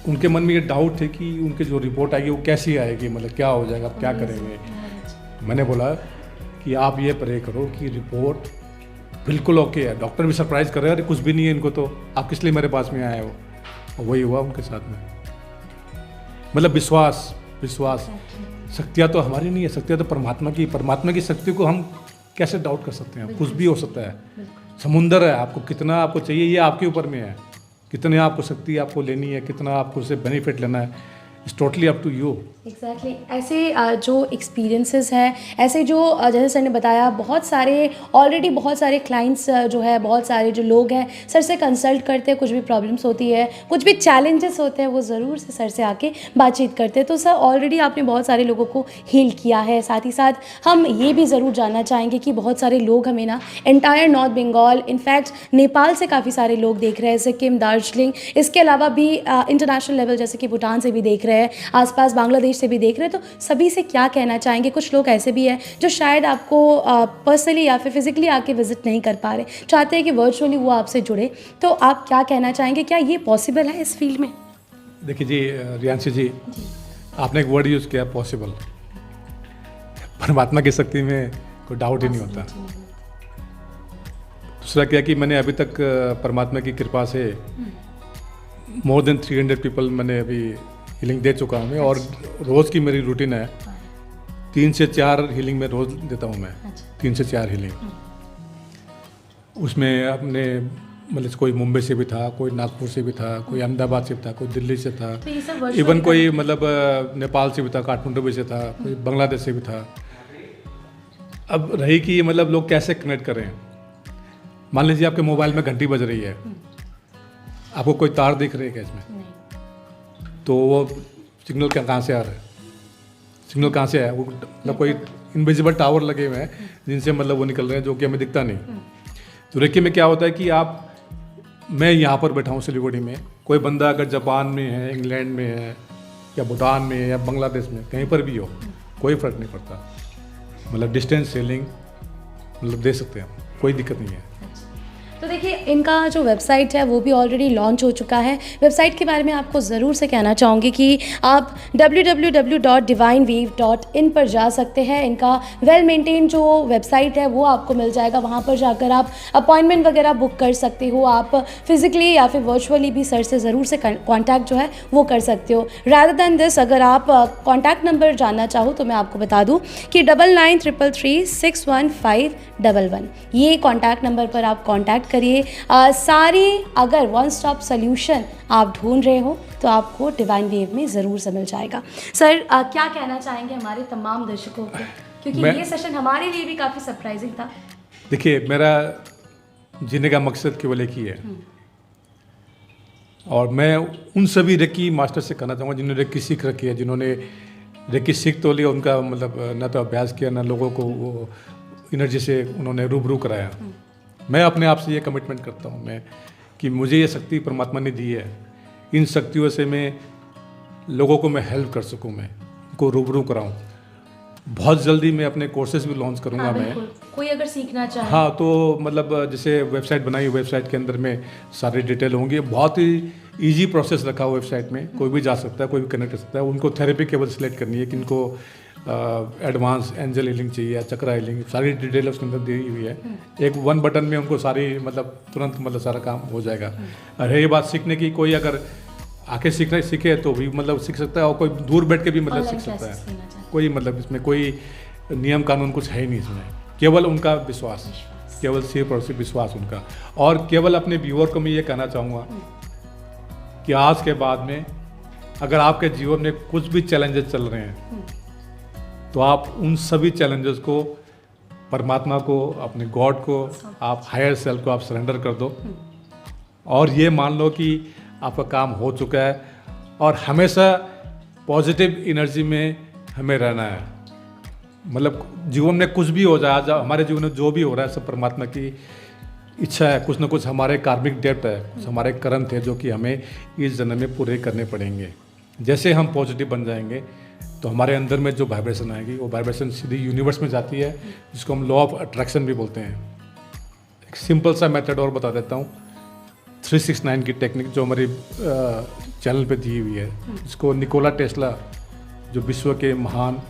उनके मन में ये डाउट थे कि उनकी जो रिपोर्ट आएगी वो कैसी आएगी, मतलब क्या हो जाएगा, आप क्या करेंगे। मैंने बोला कि आप ये प्रे करो कि रिपोर्ट बिल्कुल ओके है। डॉक्टर भी सरप्राइज कर रहे हैं, अरे कुछ भी नहीं है इनको, तो आप किस लिए मेरे पास में आए हो। और वही हुआ उनके साथ में। मतलब विश्वास, शक्तियाँ तो हमारी नहीं है, शक्तियाँ तो परमात्मा की शक्ति को हम कैसे डाउट कर सकते हैं। कुछ भी हो सकता है, समुंदर है, आपको कितना आपको चाहिए ये आपके ऊपर में है। कितने आपको शक्ति आपको लेनी है, कितना आपको उससे बेनिफिट लेना है, it's totally up to you. Exactly ऐसे जो एक्सपीरियंसेस हैं, ऐसे जो जैसे सर ने बताया, बहुत सारे क्लाइंट्स जो है, बहुत सारे जो लोग हैं सर से कंसल्ट करते हैं, कुछ भी प्रॉब्लम्स होती है, कुछ भी चैलेंजेस होते हैं, वो ज़रूर से सर से आके बातचीत करते हैं। तो सर ऑलरेडी आपने बहुत सारे लोगों को हील किया है। साथ ही साथ हम ये भी ज़रूर जानना चाहेंगे कि बहुत सारे लोग हमें ना entire north Bengal, in fact Nepal से काफ़ी सारे लोग देख रहे हैं, सिक्किम, दार्जिलिंग, इसके अलावा भी इंटरनेशनल लेवल जैसे कि भूटान से भी देख रहे हैं, आसपास बांग्लादेश से भी देख रहे हैं। तो सभी से क्या कहना चाहेंगे? कुछ लोग ऐसे भी हैं जो शायद आपको पर्सनली या फिर फिजिकली आके विजिट नहीं कर पा रहे, चाहते हैं कि वर्चुअली वो आपसे जुड़े, तो आप क्या कहना चाहेंगे? क्या ये पॉसिबल है इस फील्ड में? देखिए जी रियांशी जी, आपने एक वर्ड यूज़ किया, पॉसिबल। परमात्मा की शक्ति में कोई डाउट ही नहीं होता। दूसरा क्या कि मैंने अभी तक परमात्मा की कृपा से मोर देन 300 पीपल मैंने अभी हीलिंग दे चुका हूँ मैं, और रोज़ की मेरी रूटीन है 3 से 4 हीलिंग में रोज़ देता हूँ मैं। 3 से 4 हीलिंग, उसमें अपने मतलब कोई मुंबई से भी था, कोई नागपुर से भी था, कोई अहमदाबाद से भी था, कोई दिल्ली से था, इवन कोई मतलब नेपाल से भी था, काठमांडू से था, कोई बांग्लादेश से भी था। अब रही कि मतलब लोग कैसे कनेक्ट कर रहे हैं। मान लीजिए आपके मोबाइल में घंटी बज रही है, आपको कोई तार दिख रही है क्या इसमें? तो वो सिग्नल कहाँ से आ रहा है? सिग्नल कहाँ से आया? वो मतलब कोई इनविजिबल टावर लगे हुए हैं जिनसे मतलब वो निकल रहे हैं, जो कि हमें दिखता नहीं। तो रेकी में क्या होता है कि मैं यहाँ पर बैठा हूँ सिलीगुड़ी में, कोई बंदा अगर जापान में है, इंग्लैंड में है, या भूटान में है, या बांग्लादेश में, कहीं पर भी हो, कोई फ़र्क नहीं पड़ता। मतलब डिस्टेंस सेलिंग मतलब दे सकते हैं, कोई दिक्कत नहीं है। तो देखिए, इनका जो वेबसाइट है वो भी ऑलरेडी लॉन्च हो चुका है। वेबसाइट के बारे में आपको ज़रूर से कहना चाहूँगी कि आप www.divinewave.in पर जा सकते हैं। इनका वेल मेंटेन जो वेबसाइट है वो आपको मिल जाएगा। वहाँ पर जाकर आप अपॉइंटमेंट वगैरह बुक कर सकते हो। आप फिज़िकली या फिर वर्चुअली भी सर से ज़रूर से कॉन्टैक्ट जो है वो कर सकते हो। रादर दैन दिस, अगर आप कॉन्टैक्ट नंबर जानना चाहो तो मैं आपको बता दूँ कि 9933361511, ये कॉन्टैक्ट नंबर पर आप कॉन्टैक्ट करिए। सारी अगर वन स्टॉप सोल्यूशन आप ढूंढ रहे हो तो आपको डिवाइन वेव में ज़रूर से मिल जाएगा। सर क्या कहना चाहेंगे हमारे तमाम दर्शकों को, क्योंकि ये सेशन हमारे लिए भी काफ़ी सरप्राइजिंग था। देखिए, मेरा जीने का मकसद केवल एक ही है, और मैं उन सभी रेकी मास्टर से कहना चाहूँगा जिन्होंने रेकी सीख रखी है, जिन्होंने रेकी सीख तो लिया, उनका मतलब ना तो अभ्यास किया, ना लोगों को वो एनर्जी से उन्होंने रूबरू कराया। मैं अपने आप से ये कमिटमेंट करता हूँ मैं कि मुझे ये शक्ति परमात्मा ने दी है, इन शक्तियों से मैं लोगों को मैं हेल्प कर सकूँ, मैं उनको रूबरू कराऊँ। बहुत जल्दी मैं अपने कोर्सेज भी लॉन्च करूँगा। हाँ, मैं कोई अगर सीखना चाहे, हाँ, तो मतलब जैसे वेबसाइट बनाई, वेबसाइट के अंदर में सारी डिटेल होंगी। बहुत ही ईजी प्रोसेस रखा हुआ वेबसाइट में, कोई भी जा सकता है, कोई भी कनेक्ट कर सकता है। उनको थेरेपी केवल सिलेक्ट करनी है कि इनको एडवांस एंजल हीलिंग चाहिए या चक्रा हीलिंग, सारी डिटेल उसके अंदर दी हुई है। एक 1 बटन में उनको सारी मतलब तुरंत मतलब सारा काम हो जाएगा। और ये बात सीखने की, कोई अगर आके सीखे तो भी मतलब सीख सकता है, और कोई दूर बैठ के भी मतलब सीख सकता है। कोई मतलब इसमें कोई नियम कानून कुछ है ही नहीं इसमें, केवल उनका विश्वास, केवल सिर्फ और सिर्फ विश्वास उनका। और केवल अपने व्यूअर को मैं ये कहना चाहूँगा कि आज के बाद में अगर आपके जीवन में कुछ भी चैलेंजेस चल रहे हैं तो आप उन सभी चैलेंजेस को परमात्मा को, अपने गॉड को, आप हायर सेल्फ को आप सरेंडर कर दो, और ये मान लो कि आपका काम हो चुका है। और हमेशा पॉजिटिव एनर्जी में हमें रहना है। मतलब जीवन में कुछ भी हो जाए, हमारे जीवन में जो भी हो रहा है सब परमात्मा की इच्छा है। कुछ ना कुछ हमारे कार्मिक डेब्ट है, कुछ हमारे कर्म थे जो कि हमें इस जन्म में पूरे करने पड़ेंगे। जैसे हम पॉजिटिव बन जाएंगे तो हमारे अंदर में जो वाइब्रेशन आएगी वो वाइब्रेशन सीधी यूनिवर्स में जाती है, जिसको हम लॉ ऑफ अट्रैक्शन भी बोलते हैं। एक सिंपल सा मेथड और बता देता हूँ, 369 की टेक्निक जो हमारी चैनल पे दी हुई है, जिसको निकोला टेस्ला जो विश्व के महान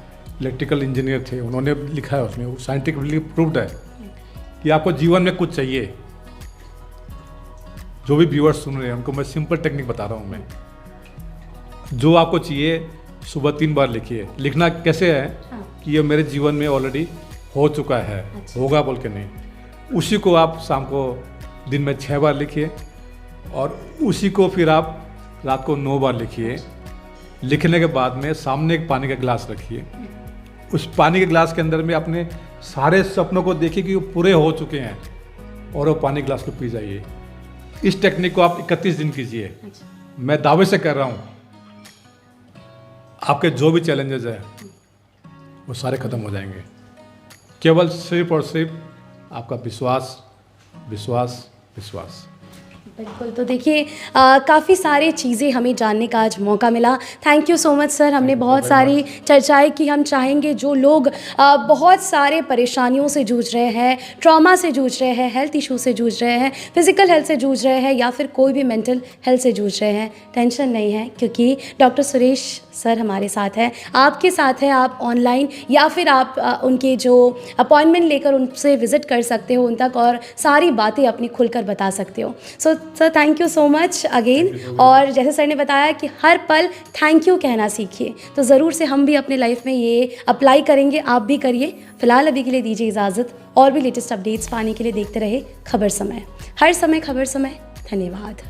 इलेक्ट्रिकल इंजीनियर थे, उन्होंने लिखा है। उसमें वो साइंटिफिकली प्रूव्ड है कि आपको जीवन में कुछ चाहिए। जो भी व्यूअर्स सुन रहे हैं उनको मैं सिंपल टेक्निक बता रहा हूँ। मैं जो आपको चाहिए सुबह 3 बार लिखिए। लिखना कैसे है कि ये मेरे जीवन में ऑलरेडी हो चुका है, होगा बोल के नहीं। उसी को आप शाम को दिन में 6 बार लिखिए, और उसी को फिर आप रात को 9 बार लिखिए, लिखने के बाद में सामने एक पानी का गिलास रखिए, उस पानी के गिलास के अंदर में अपने सारे सपनों को देखिए कि वो पूरे हो चुके हैं और वो पानी गिलास को पी जाइए। इस टेक्निक को आप 31 दिन कीजिए। मैं दावे से कर रहा हूँ आपके जो भी चैलेंजेस हैं वो सारे खत्म हो जाएंगे। केवल सिर्फ और सिर्फ आपका विश्वास विश्वास विश्वास। बिल्कुल। तो देखिए काफ़ी सारी चीज़ें हमें जानने का आज मौका मिला। Thank you so much sir. हमने बहुत सारी चर्चाएं की। हम चाहेंगे जो लोग बहुत सारे परेशानियों से जूझ रहे हैं, ट्रॉमा से जूझ रहे हैं, हेल्थ इशू से जूझ रहे हैं, फिज़िकल हेल्थ से जूझ रहे हैं या फिर कोई भी मेंटल हेल्थ से जूझ रहे हैं, टेंशन नहीं है क्योंकि डॉक्टर सुरेश सर हमारे साथ हैं, आपके साथ हैं। आप ऑनलाइन या फिर आप उनके जो अपॉइंटमेंट लेकर उनसे विज़िट कर सकते हो उन तक और सारी बातें अपनी खुलकर बता सकते हो। So sir thank you so much again. और जैसे सर ने बताया कि हर पल थैंक यू कहना सीखिए, तो ज़रूर से हम भी अपने लाइफ में ये अप्लाई करेंगे, आप भी करिए। फिलहाल अभी के लिए दीजिए इजाज़त। और भी लेटेस्ट अपडेट्स पाने के लिए देखते रहे खबर समय, हर समय खबर समय। धन्यवाद।